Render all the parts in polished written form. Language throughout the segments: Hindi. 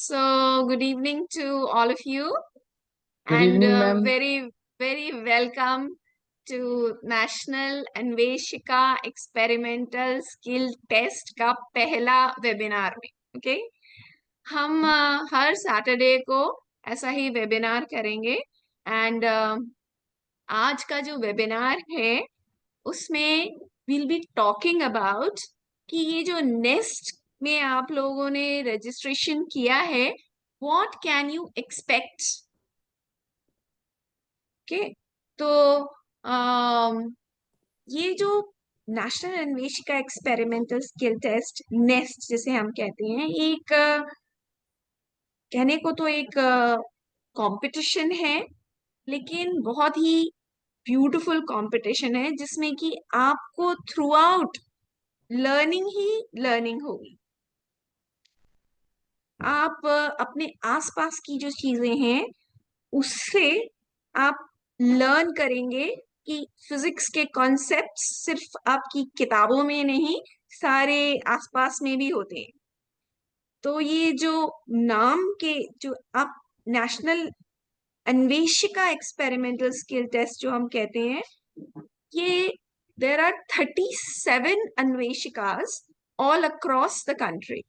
So, good evening to all of you, good and evening ma'am. very welcome to National Anveshika Experimental Skill Test का पहला वेबिनार में। ओके, हम हर सैटरडे को ऐसा ही वेबिनार करेंगे। एंड आज का जो वेबिनार है उसमें we'll be talking about कि ये जो नेस्ट में आप लोगों ने रजिस्ट्रेशन किया है, what can you expect? Okay, तो ये जो National Anveshika Experimental Skill Test NEST जिसे हम कहते हैं, ये एक कहने को तो एक कंपटीशन है, लेकिन बहुत ही ब्यूटीफुल कंपटीशन है जिसमें कि आपको थ्रू आउट लर्निंग ही लर्निंग होगी। आप अपने आसपास की जो चीजें हैं उससे आप लर्न करेंगे कि फिजिक्स के कॉन्सेप्ट्स सिर्फ आपकी किताबों में नहीं, सारे आसपास में भी होते हैं। तो ये जो नाम के जो आप National Anveshika Experimental Skill Test जो हम कहते हैं, ये there are 37 Anveshikas all across the country.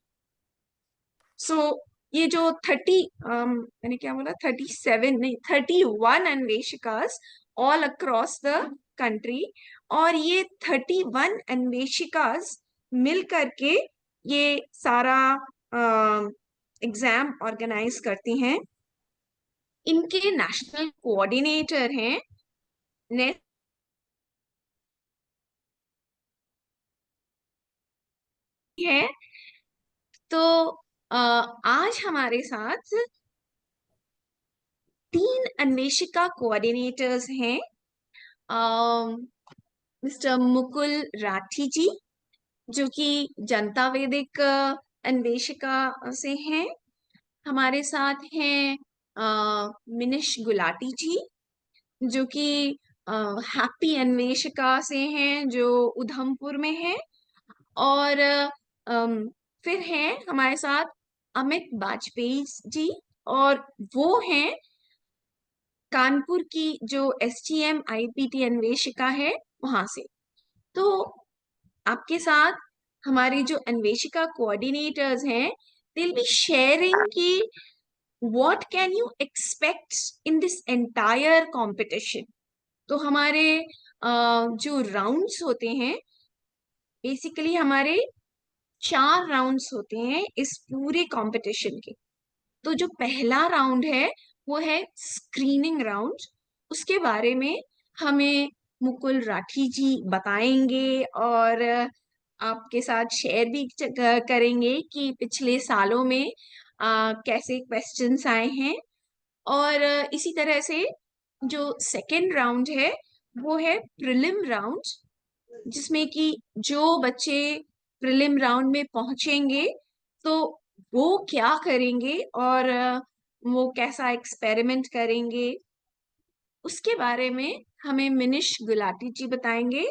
So ये जो मैंने क्या बोला, 37 नहीं, 31 Anveshikas all across the country. और ये 31 अन्वेषिकास मिल करके ये सारा एग्जाम ऑर्गेनाइज करती हैं। इनके नेशनल कोऑर्डिनेटर हैं ने है। तो आज हमारे साथ 3 अन्वेषिका कोऑर्डिनेटर्स हैं। मिस्टर मुकुल राठी जी, जो कि जनता वैदिक अन्वेषिका से हैं। हमारे साथ हैं मिनिश गुलाटी जी, जो कि हैप्पी अन्वेषिका से हैं, जो उधमपुर में है। और फिर हैं हमारे साथ अमित बाजपेयी जी, और वो हैं कानपुर की जो STM IPT अन्वेषिका है वहां से। तो आपके साथ हमारे जो अन्वेषिका कोऑर्डिनेटर्स हैं, they'll be sharing कि what can you expect in this entire competition। तो हमारे जो राउंड्स होते हैं, बेसिकली हमारे 4 राउंड्स होते हैं इस पूरे कंपटीशन के। तो जो पहला राउंड है वो है स्क्रीनिंग राउंड। उसके बारे में हमें मुकुल राठी जी बताएंगे, और आपके साथ शेयर भी करेंगे कि पिछले सालों में कैसे क्वेश्चंस आए हैं। और इसी तरह से जो सेकेंड राउंड है वो है प्रिलिम राउंड, जिसमें कि जो बच्चे प्रिलिम राउंड में पहुंचेंगे तो वो क्या करेंगे और वो कैसा एक्सपेरिमेंट करेंगे, उसके बारे में हमें मिनिश गुलाटी जी बताएंगे।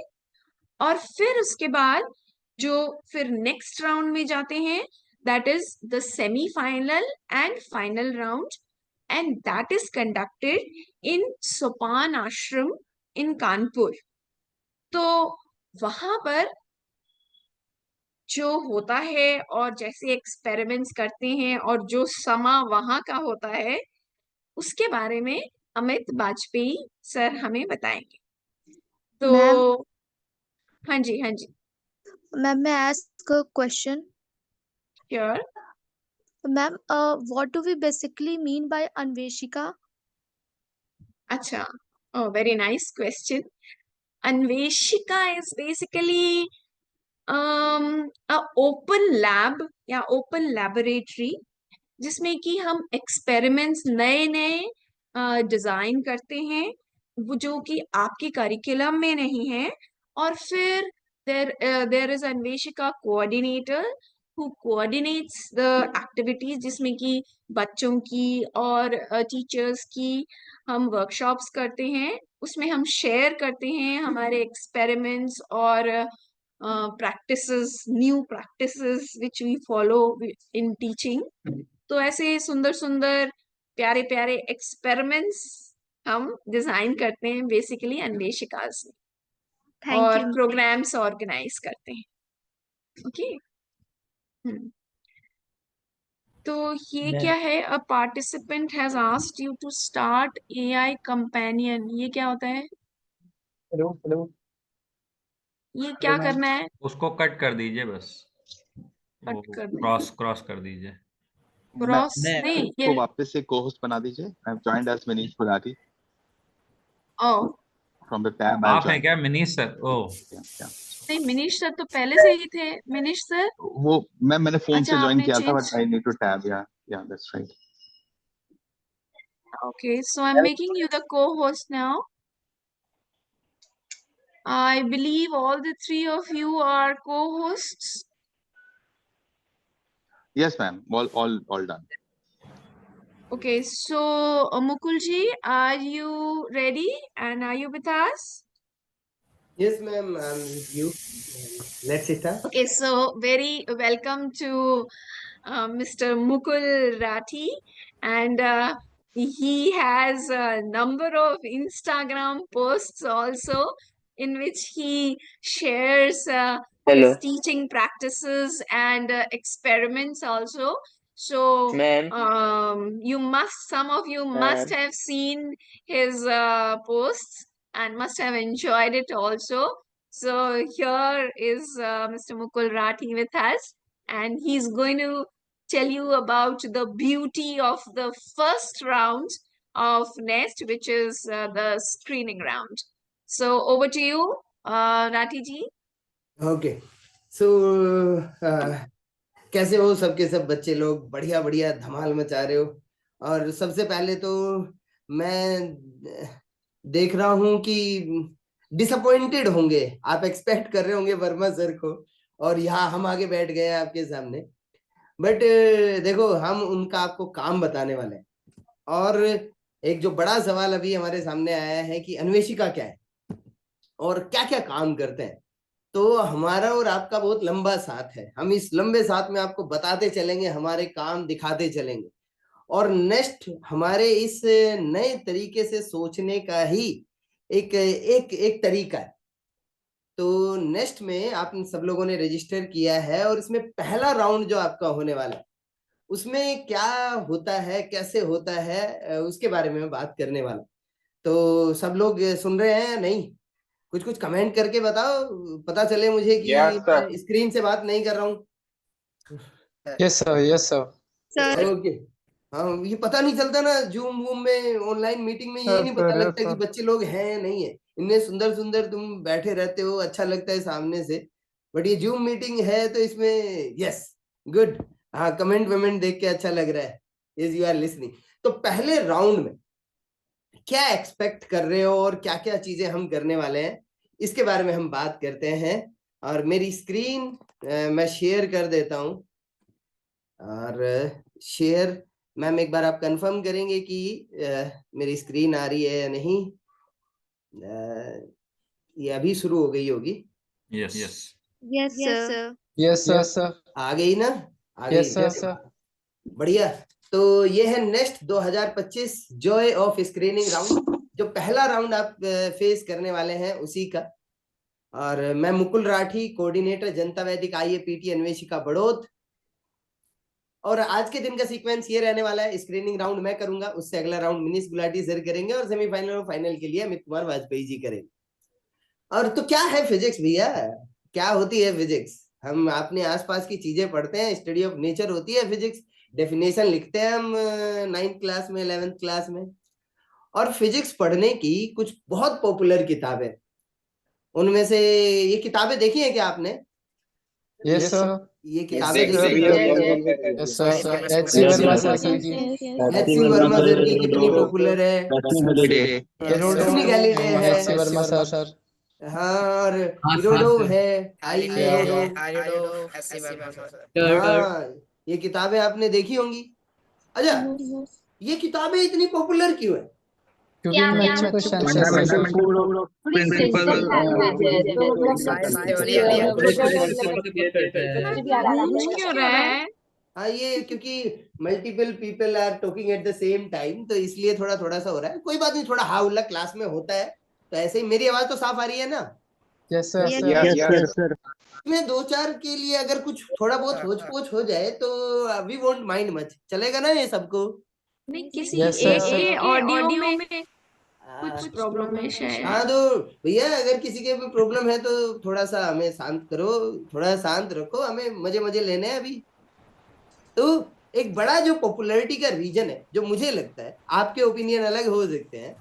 और फिर उसके बाद जो फिर नेक्स्ट राउंड में जाते हैं, that is the semifinal and final round, and that is conducted in सोपान आश्रम इन कानपुर। तो वहां पर जो होता है और जैसे एक्सपेरिमेंट्स करते हैं और जो समा वहां का होता है, उसके बारे में अमित बाजपेयी सर हमें बताएंगे। मैम तो हाँ जी, हाँ जी, मैम मैं ask a question। Sure. Ma'am what do we basically mean by Anveshika? अच्छा, oh very nice question. Anveshika is basically a open lab या ओपन लैबोरेटरी, जिसमें कि हम एक्सपेरिमेंट्स नए नए डिजाइन करते हैं, वो जो कि आपके करिकुलम में नहीं है। और फिर there is Anveshika coordinator who coordinates the activities, जिसमें कि बच्चों की और टीचर्स की हम वर्कशॉप्स करते हैं। उसमें हम शेयर करते हैं हमारे एक्सपेरिमेंट्स और practices, new practices which we follow in teaching। तो ऐसे सुंदर सुंदर प्यारे प्यारे एक्सपेरिमेंट्स हम डिजाइन करते हैं बेसिकली अन्वेषिका से, थैंक और यू। प्रोग्राम्स ऑर्गेनाइज करते हैं। ओके। तो ये मैं क्या है? A participant has asked you to start AI companion. ये क्या होता है? हेलो हेलो ये हेलो क्या मैम। करना है? उसको कट कर दीजिए बस, वो कट कर दें? क्रॉस क्रॉस कर दीजिए। क्रॉस मैं नहीं, ये को वापस से को-होस्ट बना दीजिए। I have joined as Manish Gulati ओ फ्रॉम द टैब आई आप हैं जॉइंड। क्या मनीष सर? ओह, नहीं, मनीष सर तो पहले से ही थे। मनीष सर, वो मैंने फोन अच्छा से ज्वाइन आपने किया था, change. But I need to tab. Yeah that's right. Okay, so I'm making you the co-host now. I believe all the three of you are co-hosts. Yes ma'am, all done. Okay, so Mukul ji, are you ready and are you with us? Yes, ma'am, I'm with you. Let's start. Okay, so very welcome to Mr. Mukul Rathi, and he has a number of Instagram posts also in which he shares Hello, his teaching practices and experiments also. So ma'am, some of you must ma'am. have seen his posts and must have enjoyed it also. So here is Mr. Mukul Rathi with us, and he's going to tell you about the beauty of the first round of Nest, which is the screening round. So over to you, Rathi ji. Okay. So, कैसे हो सबके सब बच्चे लोग? बढ़िया बढ़िया धमाल मचा रहे हो। और सबसे पहले तो मैं देख रहा हूं कि डिसअपॉइंटेड होंगे, आप एक्सपेक्ट कर रहे होंगे वर्मा सर को, और यहाँ हम आगे बैठ गए हैं आपके सामने। बट देखो, हम उनका आपको काम बताने वाले हैं। और एक जो बड़ा सवाल अभी हमारे सामने आया है कि अन्वेषिका क्या है और क्या क्या काम करते हैं, तो हमारा और आपका बहुत लंबा साथ है। हम इस लंबे साथ में आपको बताते चलेंगे, हमारे काम दिखाते चलेंगे। और नेक्स्ट हमारे इस नए तरीके से सोचने का ही एक एक एक तरीका है। तो नेक्स्ट में आप सब लोगों ने रजिस्टर किया है, और इसमें पहला राउंड जो आपका होने वाला है, उसमें क्या होता है, कैसे होता है, उसके बारे में मैं बात करने वाला हूं। तो सब लोग सुन रहे हैं या नहीं? कुछ कुछ कमेंट करके बताओ, पता चले मुझे कि Yes, sir. मैं स्क्रीन से बात नहीं कर रहा हूँ। Yes sir yes sir sir okay. हाँ, ये पता नहीं चलता ना, जूम वूम में, ऑनलाइन मीटिंग में, ये नहीं पता लगता कि बच्चे लोग हैं या नहीं है। इतने सुंदर सुंदर तुम बैठे रहते हो, अच्छा लगता है सामने से, बट ये जूम मीटिंग है तो इसमें यस गुड। हाँ, कमेंट वमेंट देख के अच्छा लग रहा है, इज यू आर लिसनिंग। तो पहले राउंड में क्या एक्सपेक्ट कर रहे हो और क्या क्या चीजें हम करने वाले हैं, इसके बारे में हम बात करते हैं। और मेरी स्क्रीन मैं शेयर कर देता हूं। और शेयर मैम, एक बार आप कंफर्म करेंगे कि मेरी स्क्रीन आ रही है या नहीं? ये अभी शुरू हो गई होगी। Yes yes yes sir yes sir आ गई ना? आ गई। यस सर बढ़िया। तो ये है next 2025 Joy of screening round, जो पहला राउंड आप फेस करने वाले हैं उसी का। और मैं मुकुल राठी, कोऑर्डिनेटर जनता वैदिक IAPT अन्वेषिका बड़ौद। और आज के दिन का सीक्वेंस ये रहने वाला है, स्क्रीनिंग राउंड मैं करूंगा, उससे अगला राउंड मनीष गुलाटी सर करेंगे, और सेमीफाइनल और फाइनल के लिए अमित कुमार वाजपेयी जी करेंगे। और तो क्या है फिजिक्स भैया, क्या होती है फिजिक्स? हम अपने आसपास की चीजें पढ़ते हैं, स्टडी ऑफ नेचर होती है फिजिक्स। डेफिनेशन लिखते हैं हम 9th क्लास में, 11th क्लास में। और फिजिक्स पढ़ने की कुछ बहुत पॉपुलर किताबें, उनमें से ये किताबें देखी है क्या आपने? यस सर ये किताबें yes sir HC Verma sir की HC वर्मा सर की कितनी पॉपुलर है? रश्मि गैलिडे है। HC वर्मा सर हाँ, और इरोडोव है, आई इरोडोव। हाँ, ये किताबें आपने देखी होंगी। अच्छा, ये किताबें इतनी पॉपुलर क्यों है? क्योंकि इनमें अच्छे क्वेश्चन है सर। गूंज क्यों रहा है? हाँ, ये क्योंकि multiple people are talking at the same time, तो इसलिए थोड़ा थोड़ा सा हो रहा है। कोई बात नहीं, थोड़ा हा उल्ला क्लास में होता है। तो ऐसे ही मेरी आवाज तो साफ आ रही है ना? Yes, sir. Yes, sir. इसमें दो चार के लिए अगर कुछ थोड़ा बहुत होच पोच हो जाए तो वी वोंट माइंड मच, चलेगा ना ये सबको? नहीं, किसी Yes, sir. एक के ऑडियो में कुछ प्रॉब्लम है हाँ शायद। तो भैया, अगर किसी के भी प्रॉब्लम है तो थोड़ा सा हमें शांत करो, थोड़ा शांत रखो, हमें मजे मजे लेने हैं अभी। तो एक बड़ा जो पॉपुलैरिटी का रीजन है, जो मुझे लगता है, आपके ओपिनियन अलग हो सकते हैं,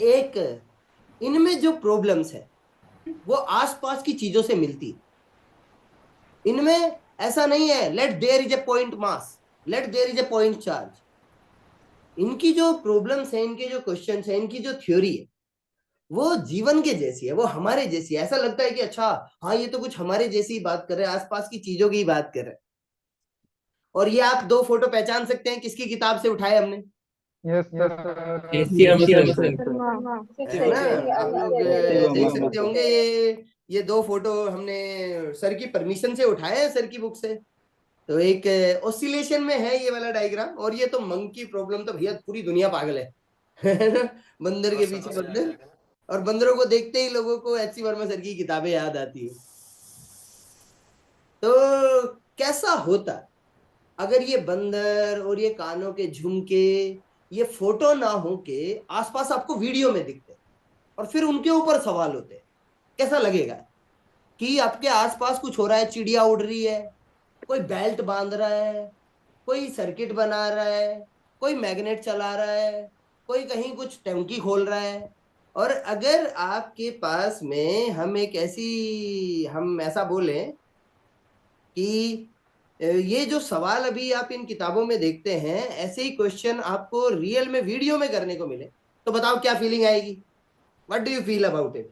एक इनमें जो प्रॉब्लम्स है वो आसपास की चीजों से मिलती है। इनमें ऐसा नहीं है let there is a point mass, let there is a point charge. इनकी जो प्रॉब्लम्स है, इनके जो क्वेश्चंस है, इनकी जो थ्योरी है, वो जीवन के जैसी है, वो हमारे जैसी है। ऐसा लगता है कि अच्छा, हाँ ये तो कुछ हमारे जैसी ही बात कर रहे हैं, आसपास की चीजों की ही बात कर रहे हैं। और ये आप दो फोटो पहचान सकते हैं किसकी किताब से उठाए हमने? Yes, sir. है ना? आप लोग देख सकते होंगे, ये दो फोटो हमने सर की परमिशन से उठाए हैं, सर की बुक से। तो एक ऑसिलेशन में है ये वाला डायग्राम, और ये तो मंकी प्रॉब्लम तो भैया पूरी दुनिया पागल है ना? बंदर के पीछे बंदर, और बंदरों को देखते ही लोगों को एच सी वर्मा सर की किताबें याद आती है। तो कैसा होता अगर ये बंदर और ये कानों के झुमके, ये फोटो ना हो के आसपास आपको वीडियो में दिखते, और फिर उनके ऊपर सवाल होते, कैसा लगेगा? कि आपके आसपास कुछ हो रहा है, चिड़िया उड़ रही है, कोई बेल्ट बांध रहा है, कोई सर्किट बना रहा है, कोई मैग्नेट चला रहा है, कोई कहीं कुछ टंकी खोल रहा है। और अगर आपके पास में हम ऐसा बोले कि ये जो सवाल अभी आप इन किताबों में देखते हैं, ऐसे ही क्वेश्चन आपको रियल में वीडियो में करने को मिले, तो बताओ क्या फीलिंग आएगी? What do you feel about it?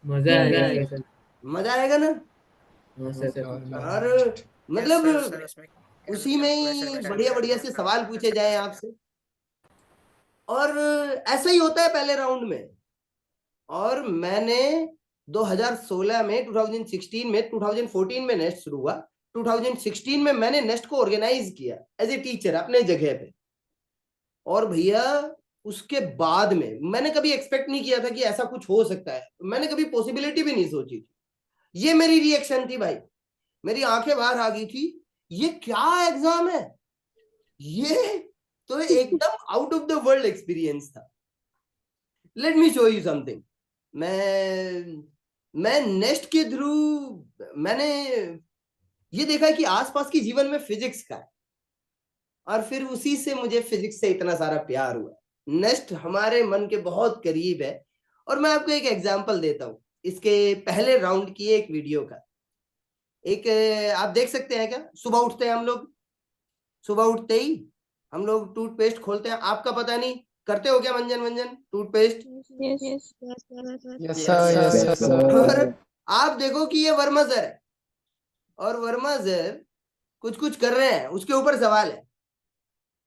मजा आएगा सर। मजा आएगा ना? हाँ सर। और मतलब उसी में ही बढ़िया बढ़िया से सवाल पूछे जाए आपसे, और ऐसा ही होता है पहले राउंड में। और मैंने 2016 में 2016 में 2014 में नेस्ट शुरू हुआ, 2016 में मैंने नेस्ट को ऑर्गेनाइज किया एज ए टीचर अपने जगह पे। और भैया उसके बाद में मैंने कभी एक्सपेक्ट नहीं किया था कि ऐसा कुछ हो सकता है, मैंने कभी पॉसिबिलिटी भी नहीं सोची थी। ये मेरी रिएक्शन थी भाई, मेरी आंखें बाहर आ गई थी, ये क्या एग्जाम है, ये तो एकदम out of the world experience था। Let me show you something. मैं नेस्ट के थ्रू मैंने ये देखा कि आसपास की जीवन में फिजिक्स का है, और फिर उसी से मुझे फिजिक्स से इतना सारा प्यार हुआ। नेस्ट हमारे मन के बहुत करीब है। और मैं आपको एक एग्जांपल देता हूँ इसके पहले राउंड की एक वीडियो का। एक आप देख सकते हैं क्या, सुबह उठते हैं हम लोग, सुबह उठते ही हम लोग टूथपेस्ट खोलते हैं। आपका पता नहीं करते हो क्या मंजन मंजन toothpaste? Yes, sir. Yes, sir. और आप देखो कि ये वर्मा सर है, और वर्मा सर कुछ कुछ कर रहे हैं, उसके ऊपर सवाल है।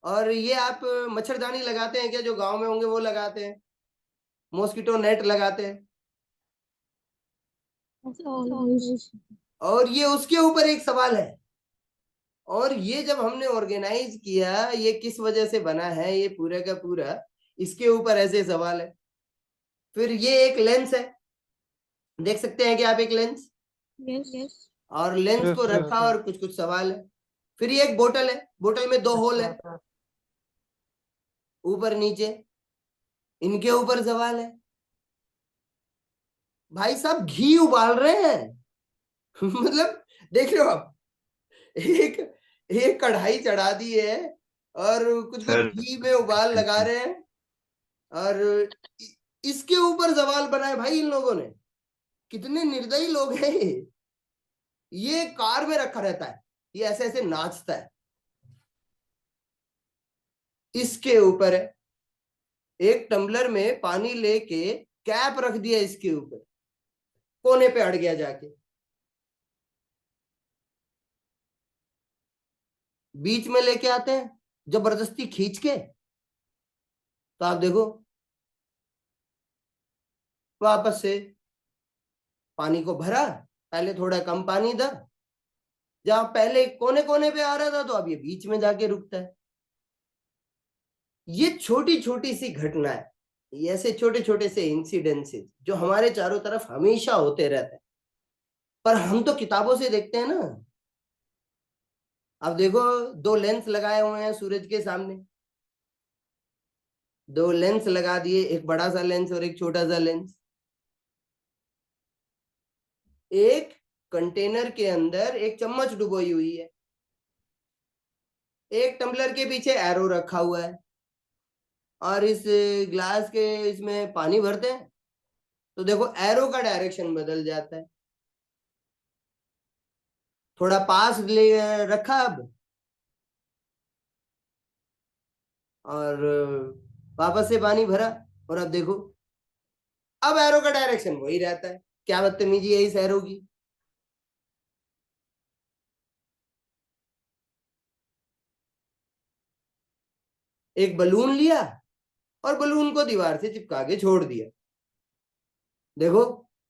और ये आप मच्छरदानी लगाते हैं क्या? जो गांव में होंगे वो लगाते हैं, मॉस्किटो नेट लगाते हैं। और ये उसके ऊपर एक सवाल है। और ये जब हमने ऑर्गेनाइज किया, ये किस वजह से बना है ये पूरा का पूरा, इसके ऊपर ऐसे सवाल है। फिर ये एक लेंस है, देख सकते हैं कि आप एक लेंस, और लेंस Yes, को yes, रखा yes. और कुछ कुछ सवाल है। फिर ये एक बोतल है, बोतल में दो होल है, ऊपर नीचे, इनके ऊपर सवाल है। भाई साहब घी उबाल रहे हैं मतलब देख रहे हो आप, एक एक कढ़ाई चढ़ा दी है और कुछ कुछ घी में उबाल लगा रहे हैं, और इसके ऊपर सवाल बनाए भाई इन लोगों ने। कितने निर्दयी लोग हैं ये कार में रखा रहता है, ये ऐसे ऐसे नाचता है। इसके ऊपर है एक टम्बलर में पानी लेके कैप रख दिया, इसके ऊपर कोने पे अड़ गया जाके, बीच में लेके आते हैं जबरदस्ती खींच के। तो आप देखो वापस से पानी को भरा, पहले थोड़ा कम पानी था, जहां पहले कोने कोने पे आ रहा था तो अब ये बीच में जाके रुकता है। ये छोटी छोटी सी घटनाएं, ये ऐसे छोटे छोटे से इंसिडेंसेस जो हमारे चारों तरफ हमेशा होते रहते हैं, पर हम तो किताबों से देखते हैं ना। अब देखो, दो लेंस लगाए हुए हैं सूरज के सामने, दो लेंस लगा दिए, एक बड़ा सा लेंस और एक छोटा सा लेंस। एक कंटेनर के अंदर एक चम्मच डुबोई हुई है, एक टम्बलर के पीछे एरो रखा हुआ है, और इस ग्लास के इसमें पानी भरते हैं तो देखो एरो का डायरेक्शन बदल जाता है। थोड़ा पास ले रखा अब, और वापस से पानी भरा, और अब देखो अब एरो का डायरेक्शन वही रहता है। क्या बदतमीजी है इस एरो की। एक बलून लिया और बलून को दीवार से चिपका के छोड़ दिया, देखो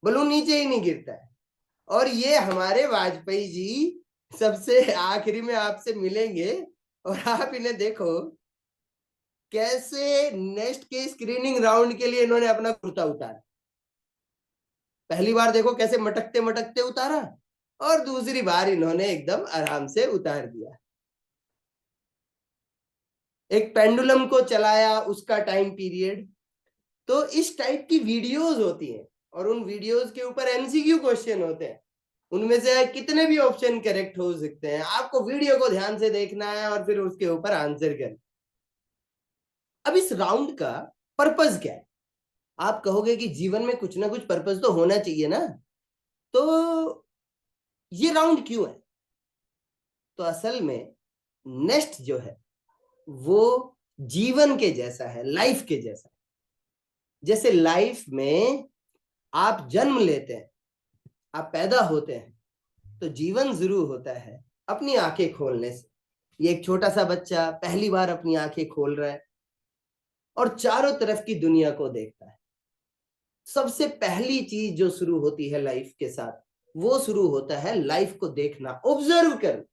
बलून नीचे ही नहीं गिरता है। और ये हमारे वाजपेयी जी सबसे आखिरी में आपसे मिलेंगे, और आप इन्हें देखो कैसे नेक्स्ट के स्क्रीनिंग राउंड के लिए इन्होंने अपना कुर्ता उतारा। पहली बार देखो कैसे मटकते मटकते उतारा, और दूसरी बार इन्होंने एकदम आराम से उतार दिया। एक पेंडुलम को चलाया, उसका टाइम पीरियड। तो इस टाइप की वीडियोस होती हैं, और उन वीडियोस के ऊपर एमसीक्यू क्वेश्चन होते हैं। उनमें से कितने भी ऑप्शन करेक्ट हो सकते हैं, आपको वीडियो को ध्यान से देखना है और फिर उसके ऊपर आंसर करना। अब इस राउंड का पर्पस क्या है। आप कहोगे कि जीवन में कुछ ना कुछ पर्पस तो होना चाहिए ना, तो ये राउंड क्यों है। तो असल में नेक्स्ट जो है वो जीवन के जैसा है, लाइफ के जैसा। जैसे लाइफ में आप जन्म लेते हैं, आप पैदा होते हैं, तो जीवन शुरू होता है अपनी आंखें खोलने से। ये एक छोटा सा बच्चा पहली बार अपनी आंखें खोल रहा है और चारों तरफ की दुनिया को देखता है। सबसे पहली चीज जो शुरू होती है लाइफ के साथ, वो शुरू होता है लाइफ को देखना, ऑब्जर्व करना।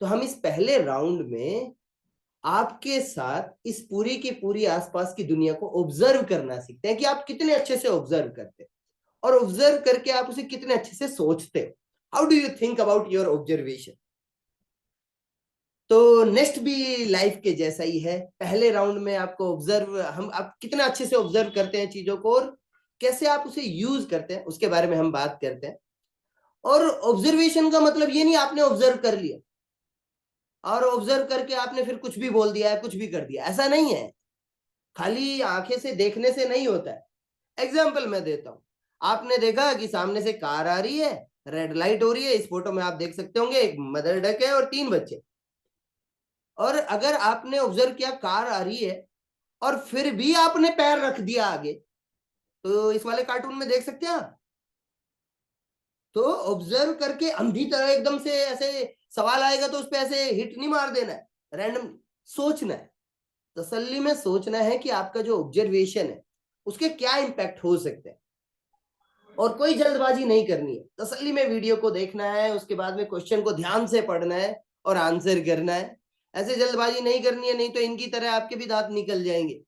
तो हम इस पहले राउंड में आपके साथ इस पूरी की पूरी आसपास की दुनिया को ऑब्जर्व करना सीखते हैं कि आप कितने अच्छे से ऑब्जर्व करते हैं, और ऑब्जर्व करके आप उसे कितने अच्छे से सोचते हैं। How do you think about your observation. तो नेक्स्ट भी लाइफ के जैसा ही है। पहले राउंड में आपको ऑब्जर्व, हम आप कितना अच्छे से ऑब्जर्व करते हैं चीजों को, और कैसे आप उसे यूज करते हैं, उसके बारे में हम बात करते हैं। और ऑब्जर्वेशन का मतलब ये नहीं आपने ऑब्जर्व कर लिया और ऑब्जर्व करके आपने फिर कुछ भी बोल दिया है, कुछ भी कर दिया, ऐसा नहीं है। खाली आंखें से देखने से नहीं होता है। एग्जाम्पल मैं देता हूं। आपने देखा कि सामने से कार आ रही है, रेड लाइट हो रही है। इस फोटो में आप देख सकते होंगे एक मदर डक है और 3 बच्चे। और अगर आपने ऑब्जर्व किया कार आ रही है और फिर भी आपने पैर रख दिया आगे, तो इस वाले कार्टून में देख सकते हैं आप। तो ऑब्जर्व करके अंधी तरह एकदम से ऐसे सवाल आएगा तो उस पर ऐसे हिट नहीं मार देना है, रैंडम सोचना है, तसल्ली में सोचना है कि आपका जो ऑब्जर्वेशन है उसके क्या इंपैक्ट हो सकते हैं। और कोई जल्दबाजी नहीं करनी है, तसल्ली में वीडियो को देखना है, उसके बाद में क्वेश्चन को ध्यान से पढ़ना है और आंसर करना है। ऐसे जल्दबाजी नहीं करनी है, नहीं तो इनकी तरह आपके भी दांत निकल जाएंगे।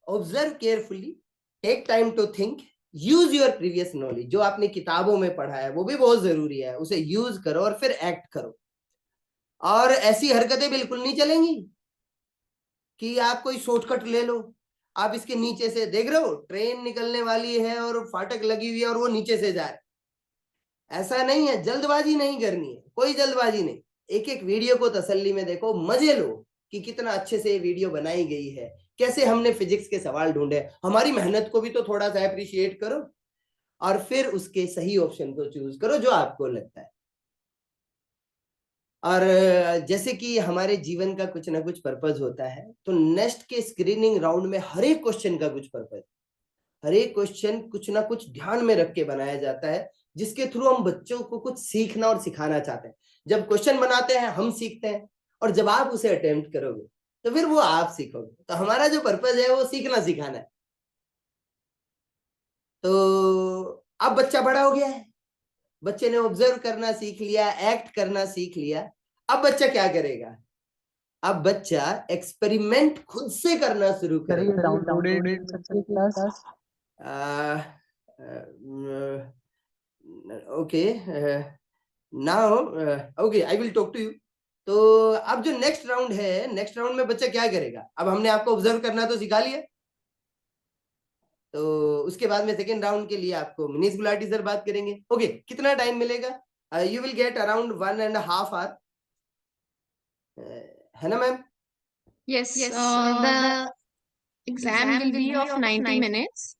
Observe carefully, take time to think, use your previous knowledge. जो आपने किताबों में पढ़ा है वो भी बहुत जरूरी है, उसे यूज करो और फिर एक्ट करो। और ऐसी हरकतें बिल्कुल नहीं चलेंगी कि आप कोई शॉर्टकट ले लो। आप इसके नीचे से देख रहे हो ट्रेन निकलने वाली है और फाटक लगी हुई है और वो नीचे से जा रहा है, ऐसा नहीं है। जल्दबाजी नहीं करनी है, कोई जल्दबाजी नहीं। एक एक वीडियो को तसल्ली में देखो, मजे लो कि कितना अच्छे से ये वीडियो बनाई गई है, कैसे हमने फिजिक्स के सवाल ढूंढे। हमारी मेहनत को भी तो थोड़ा सा अप्रिशिएट करो, और फिर उसके सही ऑप्शन को चूज करो जो आपको लगता है। और जैसे कि हमारे जीवन का कुछ ना कुछ पर्पस होता है, तो नेक्स्ट के स्क्रीनिंग राउंड में हर एक क्वेश्चन का कुछ पर्पस, हर एक क्वेश्चन कुछ ना कुछ ध्यान में रख के बनाया जाता है, जिसके थ्रू हम बच्चों को कुछ सीखना और सिखाना चाहते हैं। जब क्वेश्चन बनाते हैं हम सीखते हैं, और जब आप उसे अटेम्प्ट करोगे तो फिर वो आप सीखोगे। तो हमारा जो पर्पस है वो सीखना सिखाना है। तो अब बच्चा बड़ा हो गया है, बच्चे ने ऑब्जर्व करना सीख लिया, एक्ट करना सीख लिया। अब बच्चा क्या करेगा? अब बच्चा एक्सपेरिमेंट खुद से करना शुरू Sir, you करेगा। downloaded in such class? Okay, now okay, I will talk to you. तो अब जो नेक्स्ट राउंड है, नेक्स्ट राउंड में बच्चा क्या करेगा? अब हमने आपको ऑब्जर्व करना तो सिखा लिया, तो उसके बाद में सेकेंड राउंड के लिए आपको मनीष गुलाटी सर बात करेंगे। ओके, कितना टाइम मिलेगा? You will get around 1.5 hour, है ना ma'am? Yes, the exam will be of 90 minutes.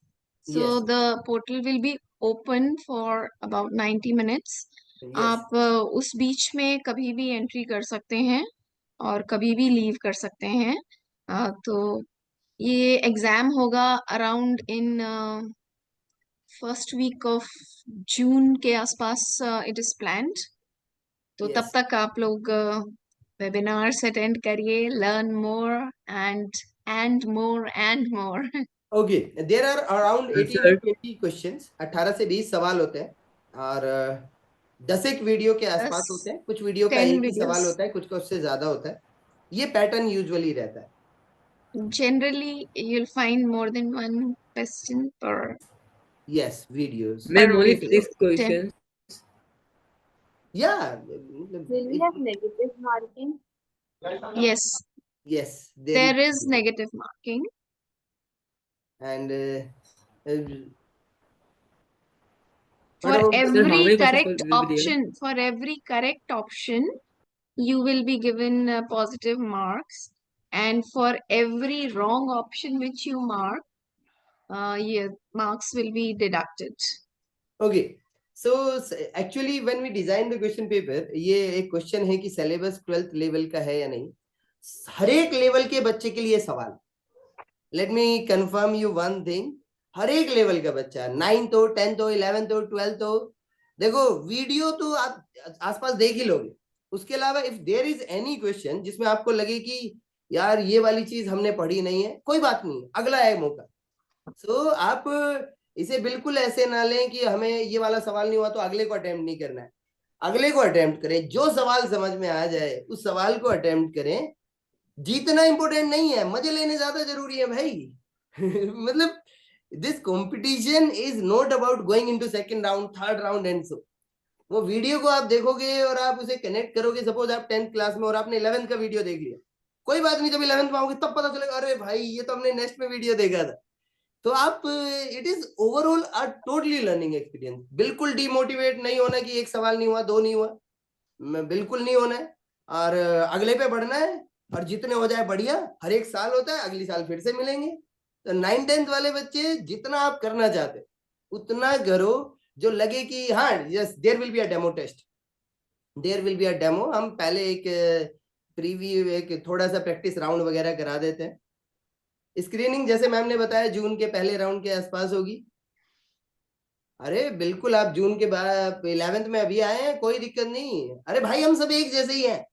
So Yes. the portal will be open for about 90 minutes. Yes. आप उस बीच में कभी भी एंट्री कर सकते हैं और कभी भी लीव कर सकते हैं। तो ये एग्जाम होगा around in first week of June के आसपास इट इज प्लान्ड। तो तब Yes. तक आप लोग वेबिनार्स अटेंड करिए, learn more and more. Okay, there are around Yes, 18 sir. to 20 questions, 18 से 20 सवाल होते हैं और 10 एक वीडियो के आसपास 10, होते हैं। कुछ वीडियो का 10 एक ही सवाल videos. होता है, कुछ का उससे ज्यादा होता है। ये पैटर्न यूजुअली रहता है। Generally, you'll find more than one question per. Yes, videos. Ma'am, Per only video. 6 questions. या Will we have negative marking? Yes, yes, there is negative marking. and For what about Sir, how every many questions correct will be there? option, for every correct option, you will be given positive marks, and for every wrong option which you mark, your marks will be deducted. Okay? So actually when we design the question paper, ये एक क्वेश्चन है कि सिलेबस 12th लेवल का है या नहीं। हर एक लेवल के बच्चे के लिए सवाल। Let me confirm you one thing, हर एक लेवल का बच्चा, 9th हो, 10th हो, 11th हो, 12th हो, देखो वीडियो तो आप आसपास देख ही लोगे। उसके अलावा if there is any question जिसमें आपको लगे कि यार ये वाली चीज हमने पढ़ी नहीं है, कोई बात नहीं, अगला है मौका। सो आप इसे बिल्कुल ऐसे ना लें कि हमें ये वाला सवाल नहीं हुआ तो अगले को अटेम्प्ट नहीं करना है। अगले को अटेम्प्ट करें, जो सवाल समझ में आ जाए उस सवाल को अटेम्प्ट करें। जीतना इंपॉर्टेंट नहीं है, मजे लेने ज्यादा जरूरी है भाई। मतलब this competition is not about going into second round, third round and so. वो वीडियो को आप देखोगे और आप उसे कनेक्ट करोगे। सपोज आप 10th क्लास में और आपने 11th का वीडियो देख लिया, कोई बात नहीं, जब 11th में आओगे तब पता चलेगा अरे भाई ये तो हमने नेक्स्ट में वीडियो देखा था। तो आप it is overall a totally learning experience. बिल्कुल डिमोटिवेट नहीं होना कि एक सवाल नहीं हुआ, 2 नहीं हुआ, बिल्कुल नहीं होना है। और अगले पे बढ़ना है, और जितने हो जाए बढ़िया। हर एक साल होता है, अगली साल फिर से मिलेंगे। तो 9th-10th वाले बच्चे जितना आप करना चाहते उतना करो, जो लगे कि हाँ yes there will be a demo test, there will be a demo. हम पहले एक प्रीव्यू, एक थोड़ा सा प्रैक्टिस राउंड वगैरह करा देते हैं। स्क्रीनिंग जैसे मैम ने बताया जून के पहले राउंड के आसपास होगी। अरे बिल्कुल, आप जून के बाद 11th में अभी आए हैं, कोई दिक्कत नहीं। अरे भाई हम सब एक जैसे ही हैं।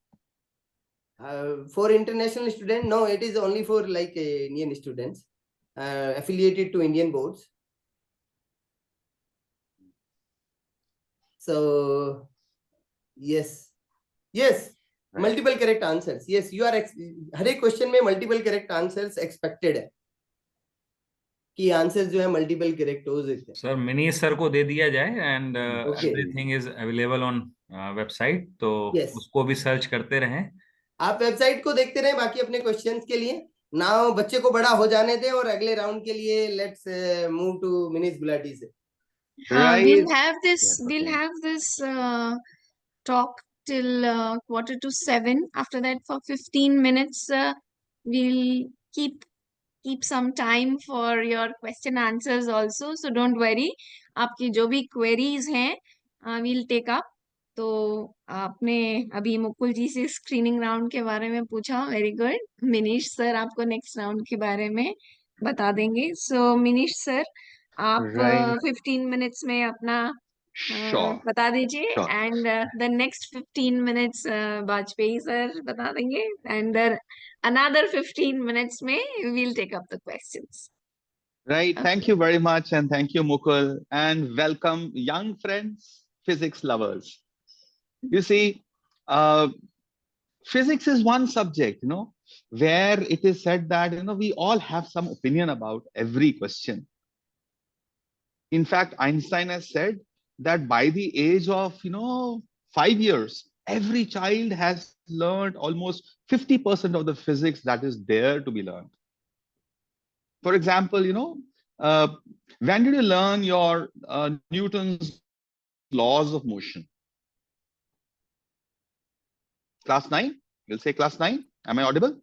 For international student, no, it is only for like Indian students affiliated to Indian boards. So yes, multiple correct answers. Yes, you are हर एक क्वेश्चन में multiple correct answers expected है कि आंसर्स जो है मल्टीपल करेक्ट हो सकते हैं। सर मनीष सर को दे दिया जाए and Okay. Everything is available on website, तो Yes. उसको भी सर्च करते रहें। आप वेबसाइट को देखते रहें बाकी अपने क्वेश्चंस के लिए। नाउ बच्चे को बड़ा हो जाने दें और अगले राउंड के लिए let's move to Manish Gulati से। We'll have this. Yes, We'll okay. have this talk till 6:45. After that, for 15 minutes, we'll keep some time for your question answers also. So don't worry. आपकी जो भी queries हैं, we'll take up. तो आपने अभी मुकुल जी से स्क्रीनिंग राउंड के बारे में पूछा, वेरी गुड। मिनीश सर आपको नेक्स्ट राउंड के बारे में बता देंगे। सो मिनीश सर, आप Right. 15 मिनट्स में अपना Sure. बता दीजिए, Sure. And the next 15 minutes Vajpayee sir बता देंगे, एंड another 15 minutes में we'll take up the questions. Right. Thank you very much, and thank you, Mukul, and welcome, young friends, physics lovers. You see, physics is one subject, where it is said that, we all have some opinion about every question. In fact, Einstein has said that by the age of, 5 years, every child has learned almost 50% of the physics that is there to be learned. For example, when did you learn your Newton's laws of motion? Class 9? You'll say class 9. Am I audible?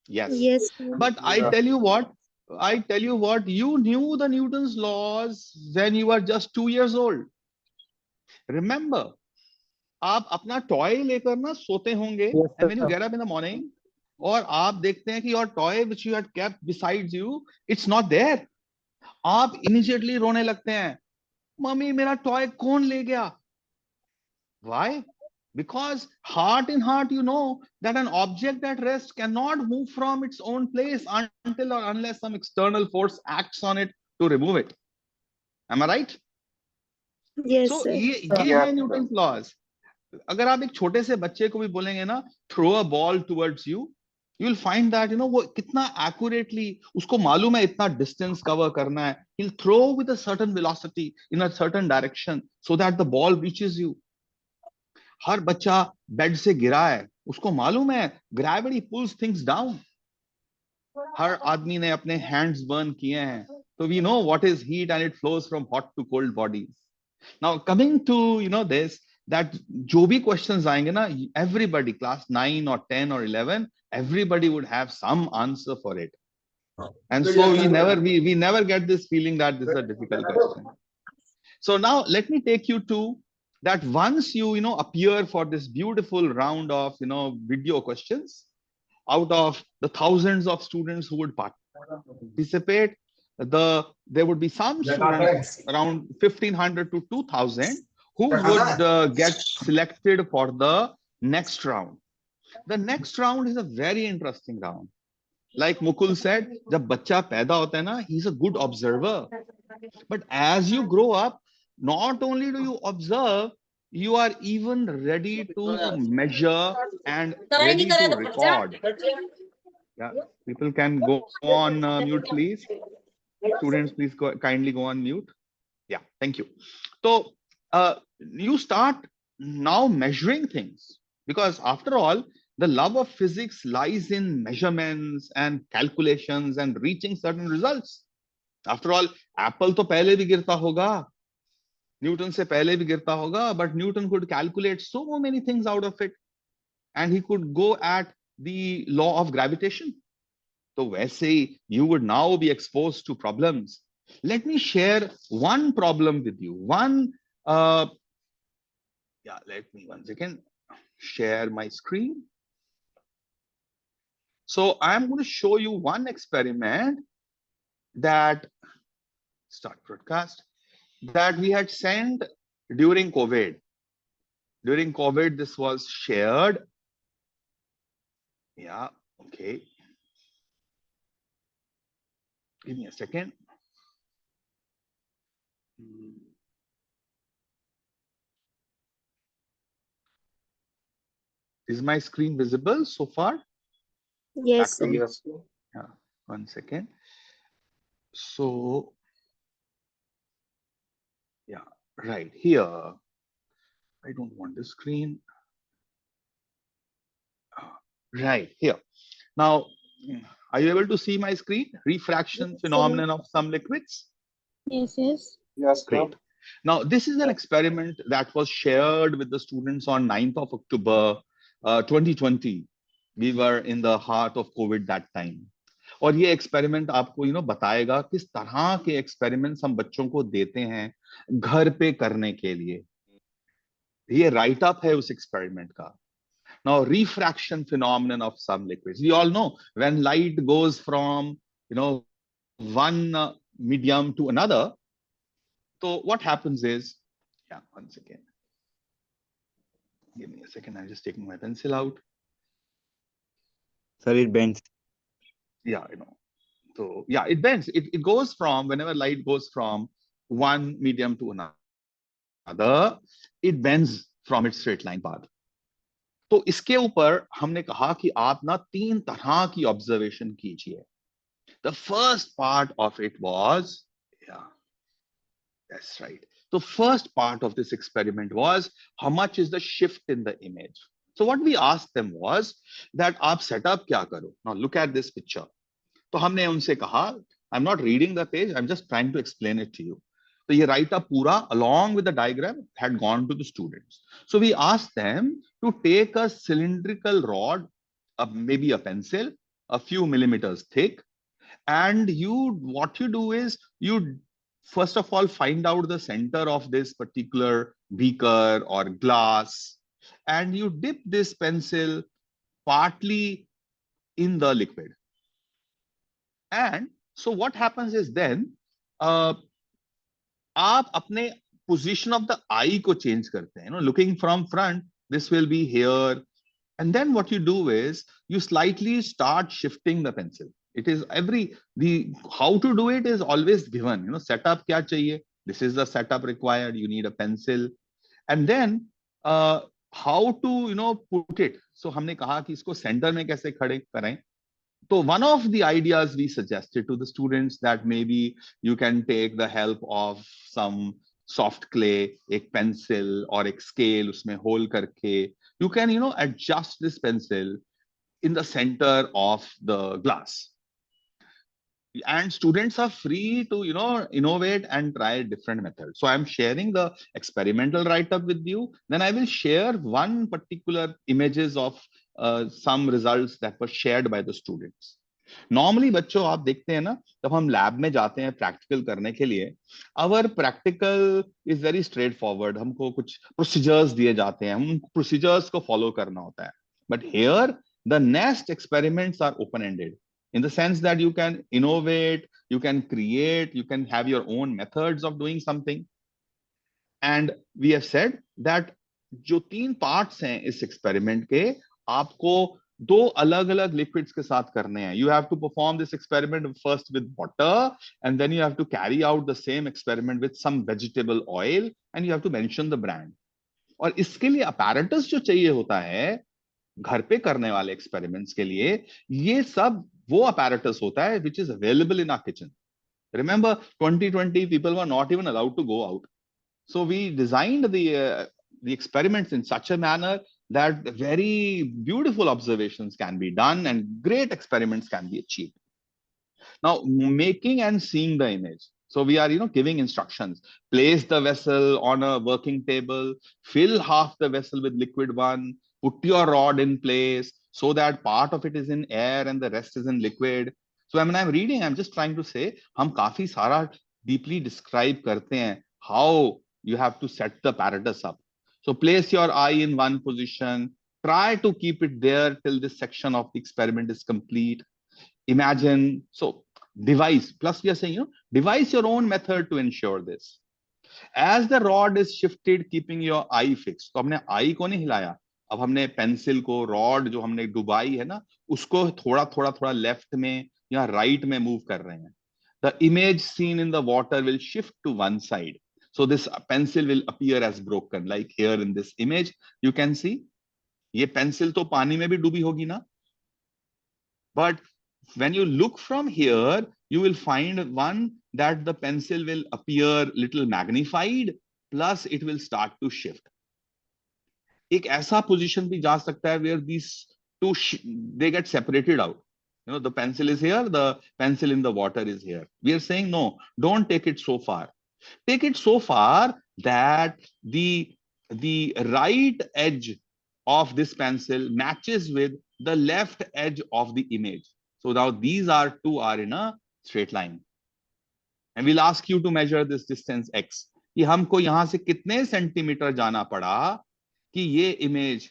Yes. Yes, sir. But I tell you what, you knew the Newton's laws when you were just 2 years old. Remember, आप अपना टॉय लेकर ना सोते होंगे, and when you get up in the morning, और आप देखते हैं कि your toy which you had kept besides you, it's not there. आप immediately रोने लगते हैं, मम्मी मेरा टॉय कौन ले गया? Why? Because heart in heart, you know that an object at rest cannot move from its own place until or unless some external force acts on it to remove it. Am I right? Yes, So sir. ये है Newton's laws. अगर आप एक छोटे से बच्चे को भी बोलेंगे ना, throw a ball towards you, you will find that, वो कितना accurately, उसको मालूम है इतना distance cover करना है. He'll throw with a certain velocity in a certain direction so that the ball reaches you. हर बच्चा बेड से गिरा है, उसको मालूम है gravity pulls things down. हर आदमी ने अपने hands burn किए हैं, so we know what is heat and it flows from hot to cold bodies. Now coming to this, that जो भी questions आएंगे ना, everybody class 9 or 10 or 11, everybody would have some answer for it. And so we never get this feeling that this is a difficult question. So now let me take you to that once you appear for this beautiful round of video questions, out of the thousands of students who would participate, there would be some students around 1,500 to 2,000 who would get selected for the next round. The next round is a very interesting round. Like Mukul said, जब बच्चा पैदा होता है ना, he's a good observer. But as you grow up, not only do you observe, you are even ready to measure and ready to record. Yeah, people can go on mute, please. Students, please kindly go on mute. Yeah, thank you. So you start now measuring things, because after all, the love of physics lies in measurements and calculations and reaching certain results. After all, Apple तो पहले भी गिरता होगा, Newton से पहले भी गिरता होगा, but Newton could calculate so many things out of it, and he could go at the law of gravitation. So वैसे you would now be exposed to problems. Let me share one problem with you. Let me once again share my screen. So I'm going to show you one experiment that start broadcast that we had sent during COVID. During COVID, this was shared. Yeah, okay. Give me a second. Is my screen visible so far? Yes, sir. Yes. Yeah, 1 second. So, yeah, right here. I don't want the screen. Right here. Now, are you able to see my screen? Refraction phenomenon of some liquids? Yes, yes. Yes, great. Now, this is an experiment that was shared with the students on 9th of October 2020. We were in the heart of COVID that time. और ये एक्सपेरिमेंट आपको बताएगा किस तरह के एक्सपेरिमेंट्स हम बच्चों को देते हैं घर पे करने के लिए. ये राइट अप है उस एक्सपेरिमेंट का. Now, refraction phenomenon of some liquids. We all know when light goes from one medium to another. So what happens is, yeah, once again, give me a second. I'm just taking my pencil out. Sir, it bends. Yeah, So yeah, it bends. It goes from whenever light goes from one medium to another. other, it bends from its straight line path. तो इसके ऊपर हमने कहा कि आप ना 3 तरह की ऑब्जर्वेशन कीजिए. The first part of it was, yeah, that's right. The first part of this experiment was how much is the shift in the image. So what we asked them was that आप setup क्या करो? Now look at this picture. तो हमने उनसे कहा, I'm not reading the page, I'm just trying to explain it to you. So ये write up पूरा along with the diagram had gone to the students. So we asked them to take a cylindrical rod, maybe a pencil, a few millimeters thick, and what you do is you first of all find out the center of this particular beaker or glass, and you dip this pencil partly in the liquid. And so what happens is then आप अपने position of the eye को change करते हैं. Looking from front, this will be here, and then what you do is you slightly start shifting the pencil. It is how to do it is always given. Setup क्या चाहिए? This is the setup required. You need a pencil, and then how to put it. So हमने कहा कि इसको center में कैसे खड़े करें. So one of the ideas we suggested to the students that maybe you can take the help of some soft clay, एक pencil or एक scale उसमें hole करके you can adjust this pencil in the center of the glass. And students are free to innovate and try different methods. So I'm sharing the experimental write-up with you. Then I will share one particular images of some results that were shared by the students. Normally बच्चों आप देखते हैं ना, जब हम लैब में जाते हैं प्रैक्टिकल करने के लिए, our practical is very straightforward. हमको कुछ procedures दिए जाते हैं, हम procedures को follow करना होता है. But here the next experiments are open-ended, in the sense that you can innovate, you can create, you can have your own methods of doing something. And we have said that जो 3 parts हैं इस experiment के, आपको 2 अलग-अलग liquids के साथ करने हैं. You have to perform this experiment first with water, and then you have to carry out the same experiment with some vegetable oil, and you have to mention the brand. और इसके लिए apparatus जो चाहिए होता है घर पे करने वाले एक्सपेरिमेंट्स के लिए, ये सब वो apparatus होता है which is available in our kitchen. Remember 2020 people were not even allowed to go out. So we designed the experiments in such a manner that very beautiful observations can be done and great experiments can be achieved. Now making and seeing the image. So we are giving instructions. Place the vessel on a working table, fill half the vessel with liquid one, put your rod in place so that part of it is in air and the rest is in liquid. So when I'm reading, I'm just trying to say, हम काफी सारा deeply describe करते हैं how you have to set the apparatus up. So place your eye in one position, try to keep it there till this section of the experiment is complete. Imagine, so devise, plus we are saying, devise your own method to ensure this. As the rod is shifted, keeping your eye fixed. तो हमने eye को नहीं हिलाया, अब हमने पेंसिल को, रॉड जो हमने डुबाई है ना, उसको थोड़ा थोड़ा लेफ्ट में या राइट में मूव कर रहे हैं. The image seen in the water will shift to one side. So this pencil will appear as broken, like here in this image. You can see, ये pencil तो पानी में भी डूबी होगी ना. But when you look from here, you will find one that the pencil will appear little magnified, plus it will start to shift. एक ऐसा position भी जा सकता है where these two they get separated out. The pencil is here, the pencil in the water is here. We are saying no, don't take it so far. Take it so far that the right edge of this pencil matches with the left edge of the image. So now these two are in a straight line. And we'll ask you to measure this distance x. कि हमको यहाँ से कितने सेंटीमीटर जाना पड़ा कि ये इमेज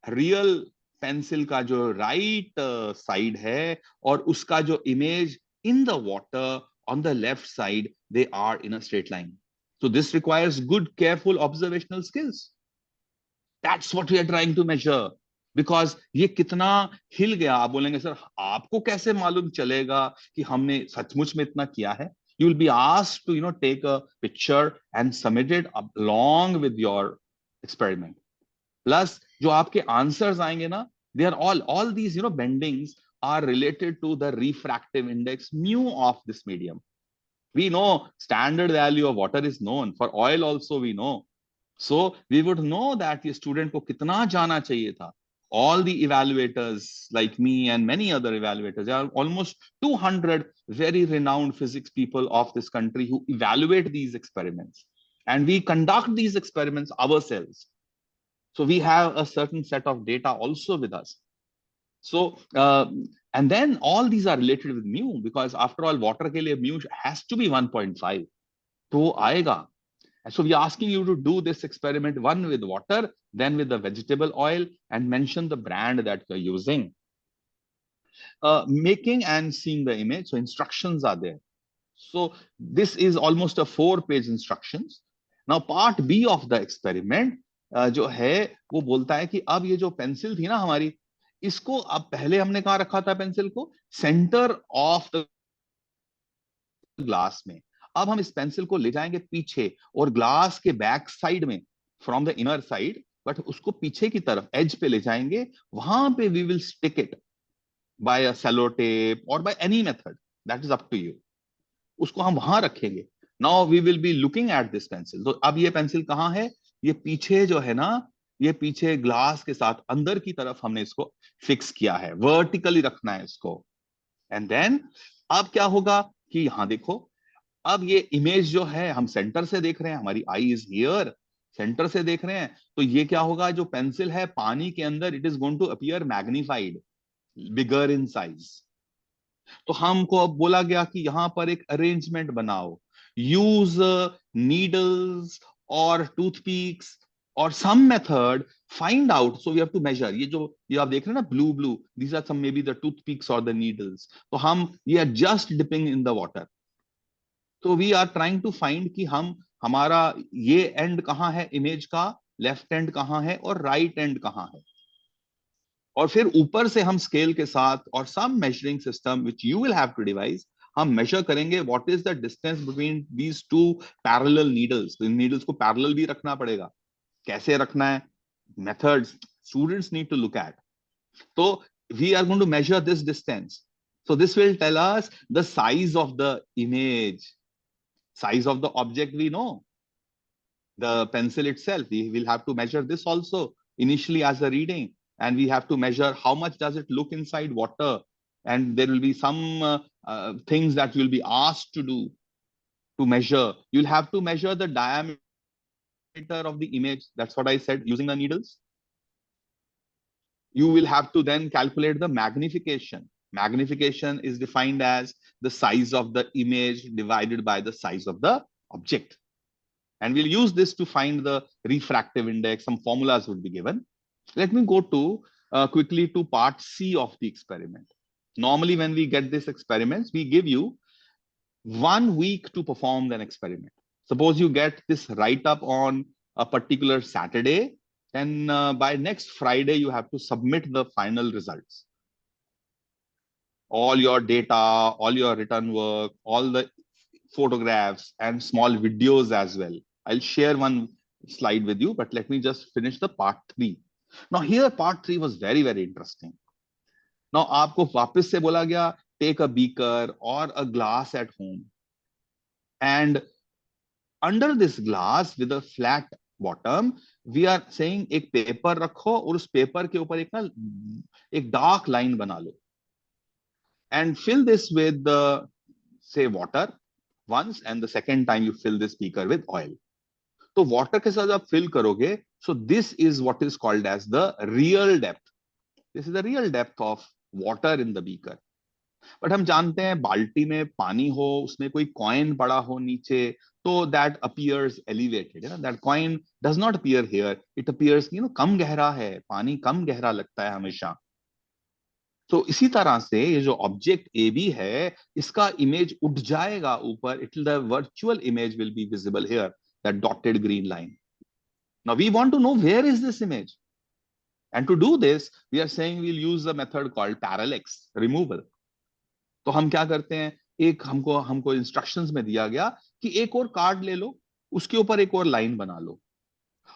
रियल पेंसिल का जो राइट साइड है और उसका जो image in the water on the left side, they are in a straight line. So this requires good, careful observational skills. That's what we are trying to measure. Because ये कितना हिल गया, आप बोलेंगे सर आपको कैसे मालूम चलेगा कि हमने सचमुच में इतना किया है? You will be asked to, take a picture and submit it along with your experiment. Plus, जो आपके answers आएंगे ना, they are all these, bendings are related to the refractive index mu of this medium. We know standard value of water is known. For oil also we know. So we would know that the student को कितना जाना चाहिए था. All the evaluators like me and many other evaluators, there are almost 200 very renowned physics people of this country who evaluate these experiments. And we conduct these experiments ourselves. So we have a certain set of data also with us. So, and then all these are related with mu, because after all, water ke liye mu has to be 1.5. तो आएगा. And so we are asking you to do this experiment, one with water, then with the vegetable oil, and mention the brand that you're using. Making and seeing the image. So instructions are there. So this is almost a 4-page instructions. Now part B of the experiment जो है वो बोलता है कि अब ये जो पेंसिल थी ना हमारी, इसको अब पहले हमने कहाँ रखा था पेंसिल को? सेंटर ऑफ द ग्लास में. अब हम इस पेंसिल को ले जाएंगे पीछे और ग्लास के बैक साइड में, from the inner side, but उसको पीछे की तरफ एज पे ले जाएंगे. वहां पे we will stick it by a cello tape और by any method, that is up to you. उसको हम वहां रखेंगे. Now we will be looking at this pencil. तो अब ये पेंसिल कहाँ है? ये पीछे जो है ना, ये पीछे ग्लास के साथ अंदर की तरफ हमने इसको फिक्स किया है. वर्टिकली रखना है इसको. एंड देन अब क्या होगा कि यहां देखो, अब ये इमेज जो है हम सेंटर से देख रहे हैं, हमारी आई इज हियर, सेंटर से देख रहे हैं. तो ये क्या होगा, जो पेंसिल है पानी के अंदर, it is going to appear magnified, bigger in size. तो हमको अब बोला गया कि यहां पर एक अरेंजमेंट बनाओ, यूज नीडल्स और टूथपिक्स और some method, find out. So we have to measure. ये आप देख रहे हैं ना, blue, these are some maybe the toothpicks और द नीडल्स. तो हम ये are just dipping in the water. तो we are trying to find कि हमारा ये एंड कहाँ है इमेज का, लेफ्ट एंड कहाँ है और राइट एंड कहाँ है. और फिर ऊपर से हम स्केल के साथ और some measuring system which you will have to devise, हम मेजर करेंगे what is the distance between these two parallel needles. तो इन नीडल्स को पैरेलल भी रखना पड़ेगा. कैसे रखना है, methods students need to look at. तो we are going to measure this distance. So this will tell us the size of the image, size of the object. We know the pencil itself. We will have to measure this also initially as a reading, and we have to measure how much does it look inside water, and there will be some things that you will be asked to do to measure. You'll have to measure the diameter of the image. That's what I said, using the needles. You will have to then calculate the magnification. Magnification is defined as the size of the image divided by the size of the object. And we'll use this to find the refractive index. Some formulas will be given. Let me go to quickly to part C of the experiment. Normally, when we get these experiments, we give you 1 week to perform an experiment. Suppose you get this write-up on a particular Saturday, and by next Friday, you have to submit the final results. All your data, all your written work, all the photographs and small videos as well. I'll share one slide with you, but let me just finish the part 3. Now here part 3 was very, very interesting. Now आपको वापस से बोला गया, take a beaker or a glass at home, and under this glass with a flat bottom, we are saying एक पेपर रखो और उस पेपर के ऊपर एक डार्क लाइन बना लो. And fill this with the, say, water once, and the second time you fill this beaker with oil. So water के साथ आप fill करोगे, so this is what is called as the real depth. This is the real depth of water in the beaker. But हम जानते हैं बाल्टी में पानी हो, उसमें कोई coin पड़ा हो नीचे, तो that appears elevated. You know, that coin does not appear here. It appears, कम गहरा है, पानी कम गहरा लगता है हमेशा. तो इसी तरह से ये जो ऑब्जेक्ट ए बी है, इसका इमेज उठ जाएगा ऊपर. It the virtual image will be visible here, that dotted green line. Now we want to know where is this image, and to do this we are saying we will use a method called parallax removal. तो हम क्या करते हैं, एक हमको इंस्ट्रक्शंस में दिया गया कि एक और कार्ड ले लो, उसके ऊपर एक और लाइन बना लो,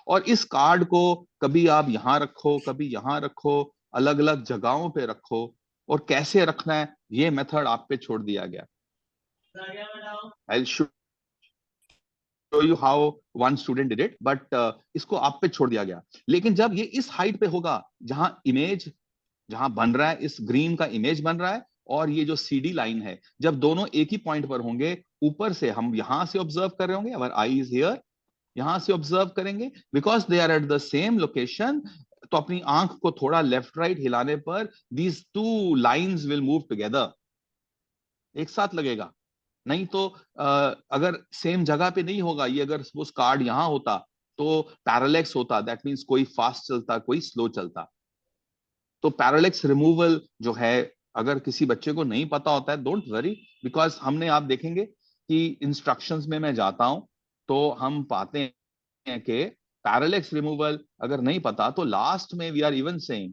और इस कार्ड को कभी आप यहां रखो, कभी यहां रखो, अलग अलग जगहों पे रखो, और कैसे रखना है ये मेथड आप पे छोड़ दिया गया। I'll show you how one student did it, but इसको आप पे छोड़ दिया गया। लेकिन जब ये इस हाइट पे होगा जहां बन रहा है, इस ग्रीन का इमेज बन रहा है, और ये जो CD लाइन है, जब दोनों एक ही पॉइंट पर होंगे, ऊपर से हम यहां से ऑब्जर्व कर रहे होंगे, अवर आई इज हियर, यहां से ऑब्जर्व करेंगे, because they are at the same location, तो अपनी आंख को थोड़ा लेफ्ट राइट हिलाने पर these two lines will move together, एक साथ लगेगा। नहीं तो अगर सेम जगह पे नहीं होगा, ये अगर सपोज कार्ड यहां होता तो पैरालेक्स होता, दैट मींस कोई फास्ट चलता, कोई स्लो चलता। तो पैरालेक्स रिमूवल जो है, अगर किसी बच्चे को नहीं पता होता है, डोंट वरी, बिकॉज हमने, आप देखेंगे कि इंस्ट्रक्शंस में मैं जाता हूं तो हम पाते हैं कि पैरालेक्स रिमूवल अगर नहीं पता तो लास्ट में वी आर इवन सेइंग,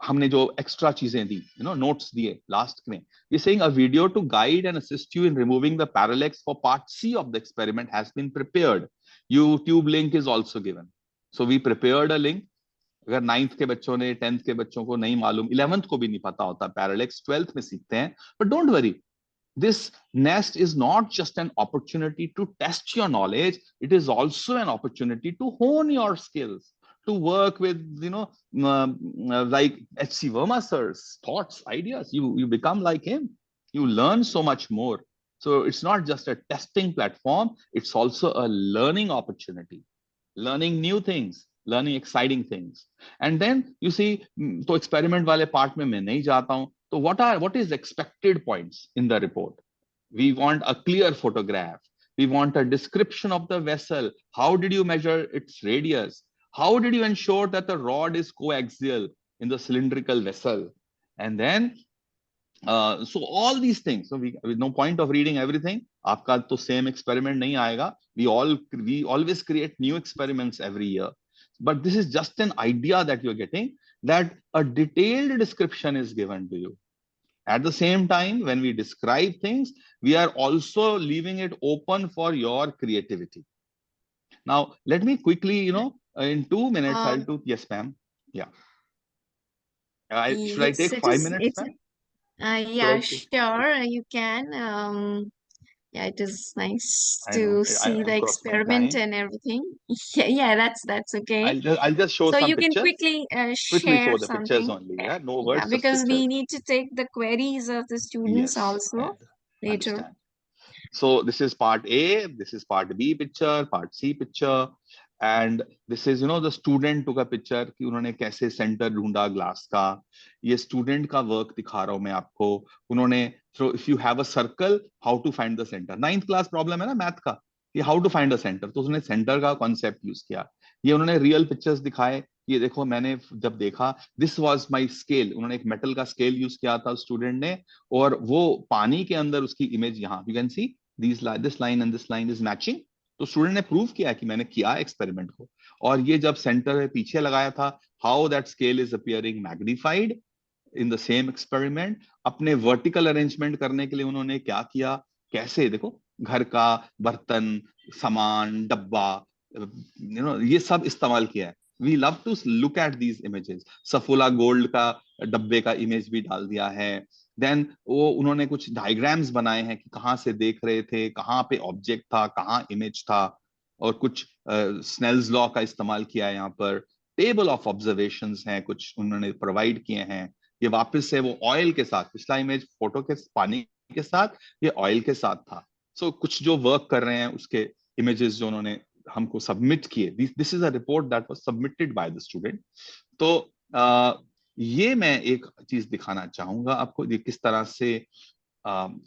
हमने जो एक्स्ट्रा चीजें दी, नोट्स दिए लास्ट में, we saying a video to guide and assist you in removing the parallax for part C of the experiment has been prepared, YouTube link is also given. So we prepared a link. अगर 9th के बच्चों ने, 10th के बच्चों को नहीं मालूम, 11th को भी नहीं पता होता पैरालेक्स, 12th में सीखते हैं, but don't worry, this nest is not just an opportunity to test your knowledge, it is also an opportunity to hone your skills, to work with, like H.C. Verma sir's thoughts, ideas. You become like him, you learn so much more. So it's not just a testing platform, it's also a learning opportunity, learning new things, learning exciting things. And then you see, तो experiment वाले part में मैं नहीं जाता हूं, so what is expected points in the report? We want a clear photograph. We want a description of the vessel. How did you measure its radius? How did you ensure that the rod is coaxial in the cylindrical vessel? And then, so all these things. So with no point of reading everything. आपका तो same experiment नहीं आएगा. We always create new experiments every year. But this is just an idea that you're getting, that a detailed description is given to you. At the same time, when we describe things, we are also leaving it open for your creativity. Now, let me quickly, in 2 minutes, I'll do, yes, ma'am. Yeah. Should I Yes, take it 5 is. minutes, ma'am? Yeah, sure, you can. Yeah, it is nice I know, to see I'm the crossed my experiment time. and everything. Yeah, that's okay. I'll just show So some you can pictures. quickly Quickly share show the pictures something. only, yeah? No Yeah, words, just because we pictures. need to take the queries of the students Yes, also I later. understand. So this is part A, this is part B picture, part C picture, and this is, the student took a picture कि उन्होंने कैसे सेंटर ढूंढा ग्लास का। ये स्टूडेंट का वर्क दिखा रहा हूं मैं आपको। उन्होंने, so if you have a circle, how to find the center, 9th class problem है ना मैथ का, कि how to find a centre, तो उसने सेंटर का कॉन्सेप्ट यूज किया। ये उन्होंने रियल पिक्चर्स दिखाए, ये देखो मैंने जब देखा, दिस वाज माय स्केल, उन्होंने एक मेटल का स्केल यूज किया था स्टूडेंट ने, और वो पानी के अंदर उसकी इमेज, यहाँ you can see this line and this line is matching. तो स्टूडेंट ने प्रूव किया कि मैंने किया एक्सपेरिमेंट को। और ये जब सेंटर है पीछे लगाया था, how that scale is appearing magnified in the same experiment. अपने वर्टिकल अरेंजमेंट करने के लिए उन्होंने क्या किया, कैसे, देखो घर का बर्तन, सामान, डब्बा, ये सब इस्तेमाल किया है। We love to look at these images. Saffola gold का डब्बे का इमेज भी डाल दिया है। देन वो उन्होंने कुछ डायग्राम्स बनाए हैं कि कहाँ से देख रहे थे, कहाँ पे ऑब्जेक्ट था, कहाँ इमेज था, और कुछ स्नेल्स लॉ का इस्तेमाल किया है यहाँ पर। टेबल ऑफ ऑब्जर्वेशंस हैं, कुछ उन्होंने प्रोवाइड किए हैं। ये वापस से वो ऑयल के साथ, पिछला इमेज फोटो के पानी के साथ, ये ऑयल के साथ था। सो कुछ जो वर्क कर रहे हैं उसके इमेजेस जो उन्होंने हमको सबमिट किए, this is a report that was submitted by the student. तो ये मैं एक चीज दिखाना चाहूंगा आपको, ये किस तरह से,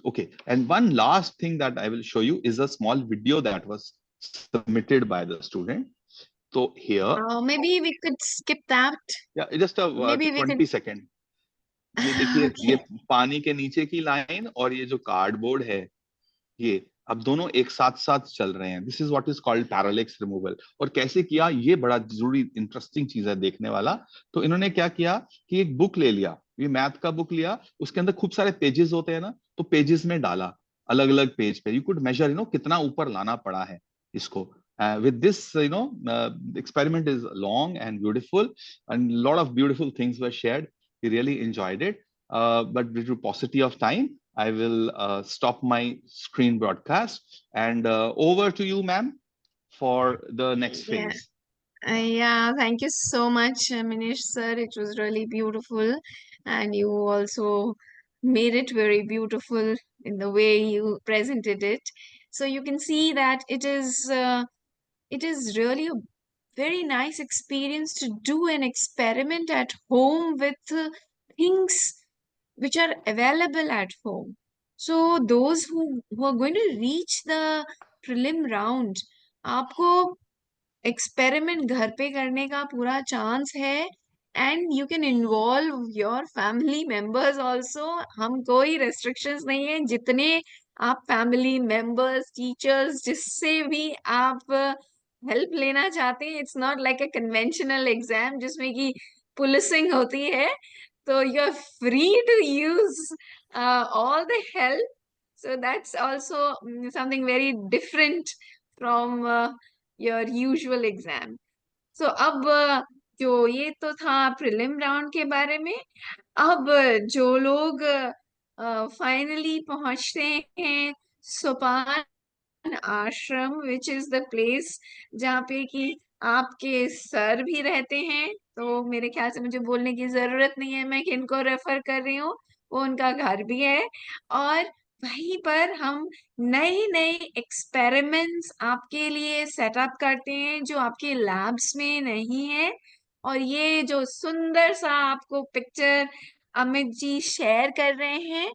okay, and one last thing that I will show you is a small video that was submitted by the student. So here, Maybe we could skip that. yeah, just a Maybe we 20 could. second. ये देखिए, ये Okay. पानी के नीचे की लाइन और ये जो कार्डबोर्ड है, ये अब दोनों एक साथ साथ चल रहे हैं। This is what is called parallax removal. और कैसे किया, ये बड़ा जरूरी इंटरेस्टिंग चीज है देखने वाला। तो इन्होंने क्या किया कि एक बुक ले लिया, ये मैथ का बुक लिया, उसके अंदर खूब सारे पेजेस होते हैं ना, तो पेजेस में डाला अलग अलग पेज पे, यू कुड मेजर कितना ऊपर लाना पड़ा है इसको. With this, the experiment is long and beautiful, and a lot of beautiful things were shared. We really enjoyed it. But due to paucity of time, I will stop my screen broadcast, and over to you, ma'am, for the next Yeah. phase. Yeah, thank you so much, Minish sir. It was really beautiful, and you also made it very beautiful in the way you presented it. So you can see that it is really a very nice experience to do an experiment at home with things which are available at home. So those who are going to reach the prelim round, आपको एक्सपेरिमेंट घर पे करने का पूरा चांस है, and you can involve your family members also. हम कोई रेस्ट्रिक्शंस नहीं है, जितने आप फैमिली मेंबर्स, टीचर्स, जिससे भी आप हेल्प लेना चाहते हैं. It's not like a conventional exam जिसमें कि पुलिसिंग होती है. तो you are free to use all the help. So that's also something very different from your usual exam. So अब जो ये तो था प्रीलिम राउंड के बारे में. अब जो लोग फाइनली पहुंचते हैं सोपान आश्रम, विच इज द प्लेस जहाँ पे कि आपके सर भी रहते हैं, तो मेरे ख्याल से मुझे बोलने की जरूरत नहीं है मैं किनको रेफर कर रही हूँ, वो उनका घर भी है. और वहीं पर हम नए नए एक्सपेरिमेंट्स आपके लिए सेटअप करते हैं जो आपके लैब्स में नहीं है. और ये जो सुंदर सा आपको पिक्चर अमित जी शेयर कर रहे हैं,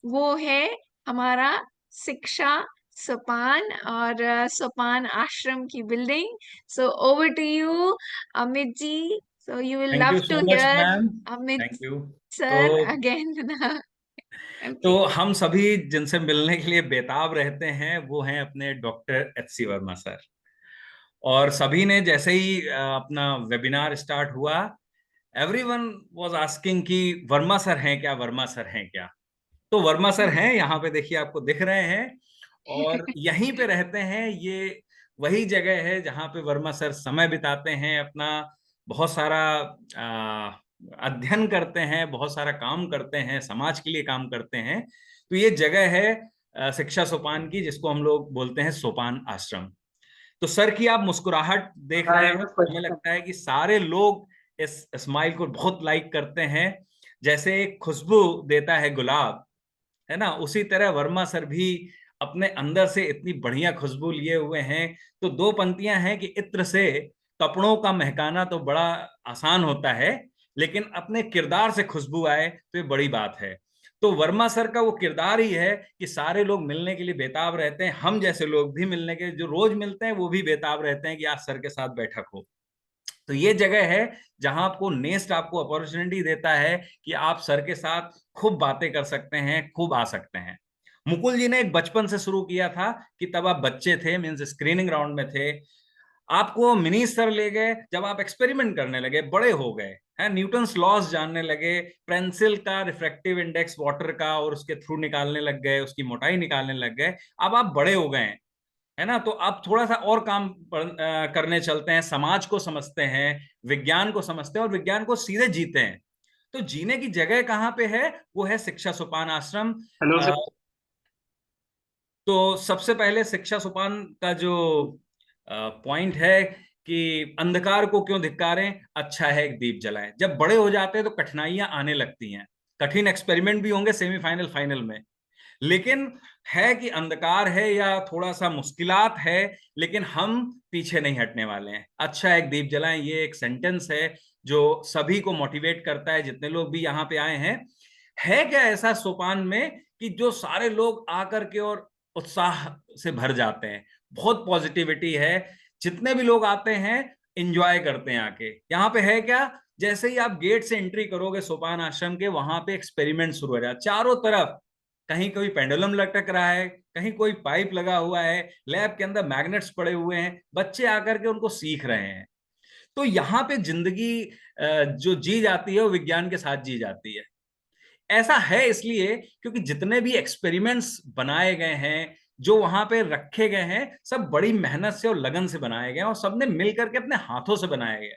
वो है हमारा शिक्षा सोपान और सोपान आश्रम की building. So over to you Amit ji. So you will Thank love you so to much, hear ma'am. Amit Thank you. sir तो again. तो Okay. हम सभी जिनसे मिलने के लिए बेताब रहते हैं वो हैं अपने डॉक्टर एच.सी. वर्मा सर. और सभी ने जैसे ही अपना वेबिनार स्टार्ट हुआ, एवरीवन वाज आस्किंग कि वर्मा सर हैं क्या, वर्मा सर हैं क्या. तो वर्मा सर हैं, यहाँ पे देखिए आपको दिख रहे हैं, और यहीं पे रहते हैं. ये वही जगह है जहाँ पे वर्मा सर समय बिताते हैं, अपना बहुत सारा अध्ययन करते हैं, बहुत सारा काम करते हैं, समाज के लिए काम करते हैं. तो ये जगह है शिक्षा सोपान की, जिसको हम लोग बोलते हैं सोपान आश्रम. तो सर की आप मुस्कुराहट देख रहे हैं, हमें लगता है कि सारे लोग इस स्माइल को बहुत लाइक करते हैं. जैसे एक खुशबू देता है गुलाब, है ना, उसी तरह वर्मा सर भी अपने अंदर से इतनी बढ़िया खुशबू लिए हुए हैं. तो दो पंक्तियां हैं कि इत्र से कपड़ों का महकाना तो बड़ा आसान होता है, लेकिन अपने किरदार से खुशबू आए तो ये बड़ी बात है. तो वर्मा सर का वो किरदार ही है कि सारे लोग मिलने के लिए बेताब रहते हैं. हम जैसे लोग भी मिलने के, जो रोज मिलते हैं, वो भी बेताब रहते हैं कि आज सर के साथ बैठक हो. तो ये जगह है जहां आपको नेस्ट आपको अपॉर्चुनिटी देता है कि आप सर के साथ खूब बातें कर सकते हैं, खूब आ सकते हैं. मुकुल जी ने एक बचपन से शुरू किया था कि तब आप बच्चे थे, मींस स्क्रीनिंग राउंड में थे, आपको मिनी सर ले गए. जब आप एक्सपेरिमेंट करने लगे, बड़े हो गए हैं, न्यूटन्स लॉज जानने लगे, पेंसिल का रिफ्रैक्टिव इंडेक्स वाटर का और उसके थ्रू निकालने लग गए, उसकी मोटाई निकालने लग गए. अब आप बड़े हो गए हैं, है ना, तो अब थोड़ा सा और काम करने चलते हैं, समाज को समझते हैं, विज्ञान को समझते हैं और विज्ञान को सीधे जीते हैं. तो जीने की जगह कहाँ पे है, वो है शिक्षा सोपान आश्रम. तो सबसे पहले शिक्षा सोपान का जो पॉइंट है कि अंधकार को क्यों धिक्कारें, अच्छा है एक दीप जलाएं. जब बड़े हो जाते हैं तो कठिनाइयां आने लगती हैं, कठिन एक्सपेरिमेंट भी होंगे सेमीफाइनल फाइनल में, लेकिन है कि अंधकार है या थोड़ा सा मुश्किलात है, लेकिन हम पीछे नहीं हटने वाले हैं. अच्छा एक दीप जलाएं, ये एक सेंटेंस है जो सभी को मोटिवेट करता है, जितने लोग भी यहाँ पे आए हैं. है क्या ऐसा सोपान में कि जो सारे लोग आकर के और उत्साह से भर जाते हैं, बहुत पॉजिटिविटी है, जितने भी लोग आते हैं एंजॉय करते हैं आके. यहाँ पे है क्या, जैसे ही आप गेट से एंट्री करोगे सोपान आश्रम के, वहां पे एक्सपेरिमेंट शुरू हो जाए. चारों तरफ कहीं कोई पेंडुलम लटक रहा है, कहीं कोई पाइप लगा हुआ है, लैब के अंदर मैग्नेट्स पड़े हुए हैं, बच्चे आकर के उनको सीख रहे हैं. तो यहाँ पे जिंदगी जो जी जाती है वो विज्ञान के साथ जी जाती है. ऐसा है इसलिए क्योंकि जितने भी एक्सपेरिमेंट्स बनाए गए हैं, जो वहां पे रखे गए हैं, सब बड़ी मेहनत से और लगन से बनाए गए हैं और सबने मिल करके अपने हाथों से बनाए गए।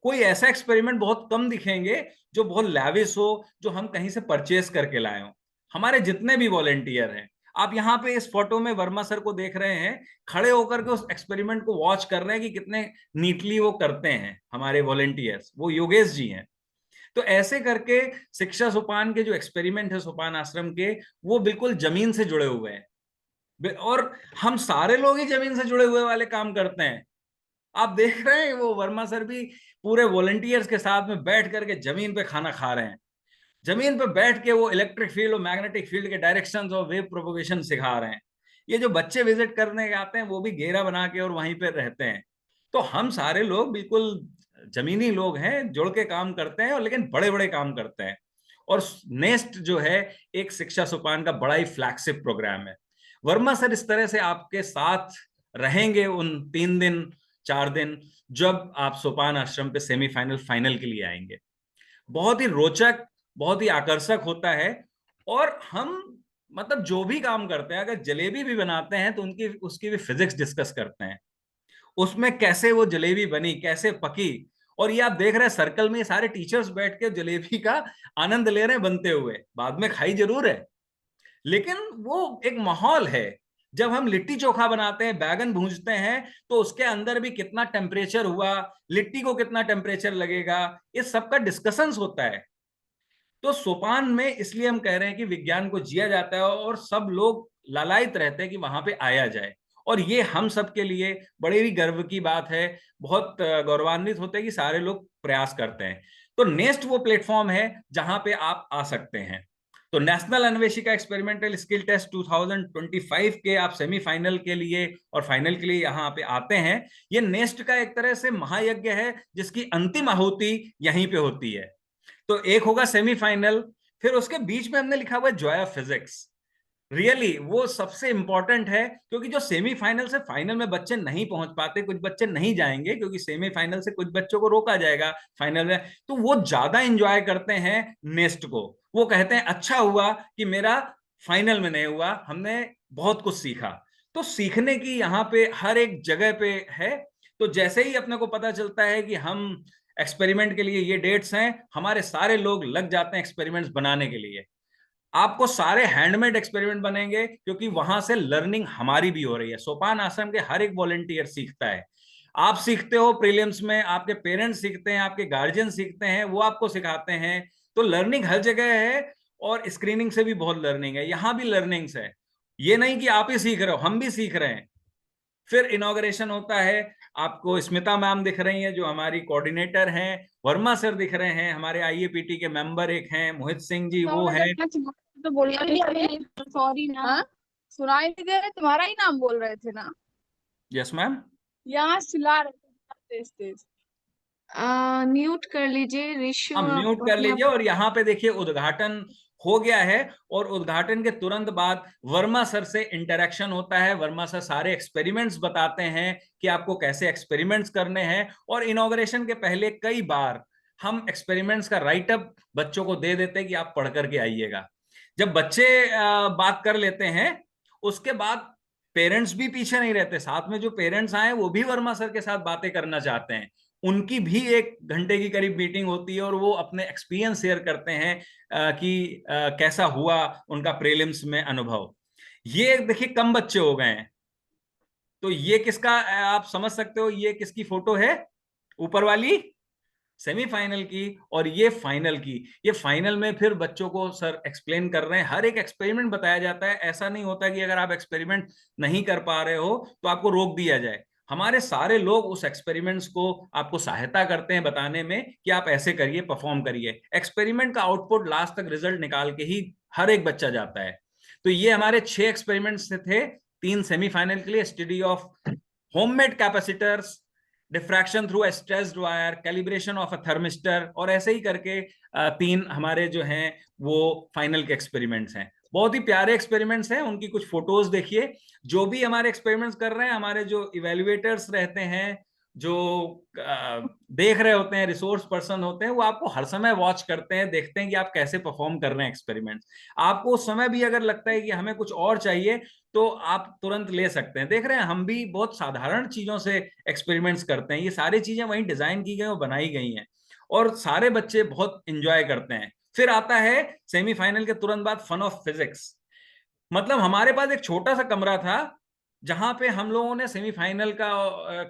कोई ऐसा एक्सपेरिमेंट बहुत कम दिखेंगे जो बहुत लैविश हो, जो हम कहीं से परचेस करके लाए हो। हमारे जितने भी वॉलेंटियर हैं, आप यहाँ पे इस फोटो में वर्मा सर को देख रहे हैं, खड़े होकर के उस एक्सपेरिमेंट को वॉच कर रहे हैं कि कितने नीटली वो करते हैं हमारे वॉलेंटियर्स, वो योगेश जी हैं। तो ऐसे करके शिक्षा सोपान के जो एक्सपेरिमेंट है सोपान आश्रम के, वो बिल्कुल जमीन से जुड़े हुए हैं और हम सारे लोग ही जमीन से जुड़े हुए वाले काम करते हैं। आप देख रहे हैं वो वर्मा सर भी पूरे वॉलंटियर्स के साथ में बैठ करके जमीन पे खाना खा रहे हैं। जमीन पे बैठ के वो इलेक्ट्रिक फील्ड और मैग्नेटिक फील्ड के डायरेक्शंस और वेव प्रोपोगेशन सिखा रहे हैं। ये जो बच्चे विजिट करने आते हैं वो भी घेरा बना के और वहीं पे रहते हैं। तो हम सारे लोग बिल्कुल जमीनी लोग हैं, जुड़ के काम करते हैं और लेकिन बड़े बड़े काम करते हैं। और नेस्ट जो है एक शिक्षा सोपान का बड़ा ही फ्लैगशिप प्रोग्राम है। वर्मा सर इस तरह से आपके साथ रहेंगे उन 3 दिन 4 दिन जब आप सोपान आश्रम पे सेमीफाइनल फाइनल के लिए आएंगे। बहुत ही रोचक, बहुत ही आकर्षक होता है। और हम मतलब जो भी काम करते हैं, अगर जलेबी भी बनाते हैं तो उनकी उसकी भी फिजिक्स डिस्कस करते हैं, उसमें कैसे वो जलेबी बनी, कैसे पकी। और ये आप देख रहे हैं सर्कल में सारे टीचर्स बैठ के जलेबी का आनंद ले रहे हैं बनते हुए। बाद में खाई जरूर है, लेकिन वो एक माहौल है। जब हम लिट्टी चोखा बनाते हैं, बैगन भूंजते हैं, तो उसके अंदर भी कितना टेम्परेचर हुआ, लिट्टी को कितना टेम्परेचर लगेगा, इस सब का डिस्कशंस होता है। तो सोपान में इसलिए हम कह रहे हैं कि विज्ञान को जिया जाता है और सब लोग लालायित रहते हैं कि वहां पे आया जाए। और ये हम सब के लिए बड़े ही गर्व की बात है, बहुत गौरवान्वित होते हैं कि सारे लोग प्रयास करते हैं। तो नेस्ट वो प्लेटफॉर्म है जहां पे आप आ सकते हैं। तो national Anveshika Experimental Skill test 2025 के आप सेमीफाइनल के लिए और फाइनल के लिए यहाँ पे आते हैं। ये नेस्ट का एक तरह से महायज्ञ है जिसकी अंतिम आहुति यहीं पे होती है। तो एक होगा सेमीफाइनल, फिर उसके बीच में हमने लिखा हुआ है जॉय ऑफ फिजिक्स। रियली वो सबसे इंपॉर्टेंट है, क्योंकि जो सेमीफाइनल से फाइनल में बच्चे नहीं पहुंच पाते, कुछ बच्चे नहीं जाएंगे क्योंकि सेमीफाइनल से कुछ बच्चों को रोका जाएगा फाइनल में, तो वो ज्यादा एंजॉय करते हैं नेक्स्ट को। वो कहते हैं अच्छा हुआ कि मेरा फाइनल में नहीं हुआ, हमने बहुत कुछ सीखा। तो सीखने की यहाँ पे हर एक जगह पे है। तो जैसे ही अपने को पता चलता है कि हम एक्सपेरिमेंट के लिए ये डेट्स हैं, हमारे सारे लोग लग जाते हैं एक्सपेरिमेंट्स बनाने के लिए। आपको सारे हैंडमेड एक्सपेरिमेंट बनेंगे क्योंकि वहां से लर्निंग हमारी भी हो रही है। सोपान आश्रम के हर एक वॉलंटियर सीखता है। आप सीखते हो प्रीलिम्स में, आपके पेरेंट्स सीखते हैं, आपके गार्जियन सीखते हैं, वो आपको सिखाते हैं। तो लर्निंग हर जगह है और स्क्रीनिंग से भी बहुत लर्निंग है, यहाँ भी लर्निंग्स है। ये नहीं कि आप ही सीख रहे हो, हम भी सीख रहे हैं। फिर इनॉग्रेशन होता है, आपको स्मिता मैम दिख रही हैं जो हमारी कोऑर्डिनेटर हैं, वर्मा सर दिख रहे हैं, हमारे आईएपीटी के मेंबर एक हैं मोहित सिंह जी, वो हैं। तो बोलना भी सॉरी ना। हाँ? सुनाई नहीं दे रहे, तुम्हारा ही नाम बोल रहे थे ना। Yes ma'am. यहाँ चिल्ला रहे थे तेज तेज। म्यूट कर लीजिए रिशु, हम म्यूट कर लीजिए। और यहाँ पे देखिए उद्घाटन हो गया है और उद्घाटन के तुरंत बाद वर्मा सर से इंटरेक्शन होता है। वर्मा सर सारे एक्सपेरिमेंट्स बताते हैं कि आपको कैसे एक्सपेरिमेंट्स करने हैं। और इनॉग्रेशन के पहले कई बार हम एक्सपेरिमेंट्स का राइट अप बच्चों को दे देते हैं कि आप पढ़ करके आइएगा। जब बच्चे बात कर लेते हैं, उसके बाद पेरेंट्स भी पीछे नहीं रहते। साथ में जो पेरेंट्स आए वो भी वर्मा सर के साथ बातें करना चाहते हैं। उनकी भी 1 घंटे की करीब मीटिंग होती है और वो अपने एक्सपीरियंस शेयर करते हैं कि कैसा हुआ उनका प्रीलिम्स में अनुभव। ये देखिए कम बच्चे हो गए हैं, तो ये किसका आप समझ सकते हो, ये किसकी फोटो है ऊपर वाली, सेमीफाइनल की, और ये फाइनल की। ये फाइनल में फिर बच्चों को सर एक्सप्लेन कर रहे हैं, हर एक एक्सपेरिमेंट बताया जाता है। ऐसा नहीं होता कि अगर आप एक्सपेरिमेंट नहीं कर पा रहे हो तो आपको रोक दिया जाए। हमारे सारे लोग उस एक्सपेरिमेंट्स को आपको सहायता करते हैं बताने में कि आप ऐसे करिए, परफॉर्म करिए। एक्सपेरिमेंट का आउटपुट लास्ट तक रिजल्ट निकाल के ही हर एक बच्चा जाता है। तो ये हमारे 6 एक्सपेरिमेंट्स थे, 3 सेमीफाइनल के लिए, study of homemade capacitors, diffraction through a stressed wire, calibration of a thermistor, और ऐसे ही करके 3 हमारे जो हैं वो फाइनल के एक्सपेरिमेंट्स हैं। बहुत ही प्यारे एक्सपेरिमेंट्स हैं, उनकी कुछ फोटोज देखिए। जो भी हमारे एक्सपेरिमेंट्स कर रहे हैं, हमारे जो इवेल्युएटर्स रहते हैं जो देख रहे होते हैं, रिसोर्स पर्सन होते हैं, वो आपको हर समय वॉच करते हैं, देखते हैं कि आप कैसे परफॉर्म कर रहे हैं एक्सपेरिमेंट्स। आपको उस समय भी अगर लगता है कि हमें कुछ और चाहिए तो आप तुरंत ले सकते हैं। देख रहे हैं हम भी बहुत साधारण चीजों से एक्सपेरिमेंट्स करते हैं, ये सारी चीजें वहीं डिजाइन की गई और बनाई गई हैं और सारे बच्चे बहुत इंजॉय करते हैं। फिर आता है सेमीफाइनल के तुरंत बाद फन ऑफ फिजिक्स। मतलब हमारे पास एक छोटा सा कमरा था जहां पे हम लोगों ने सेमीफाइनल का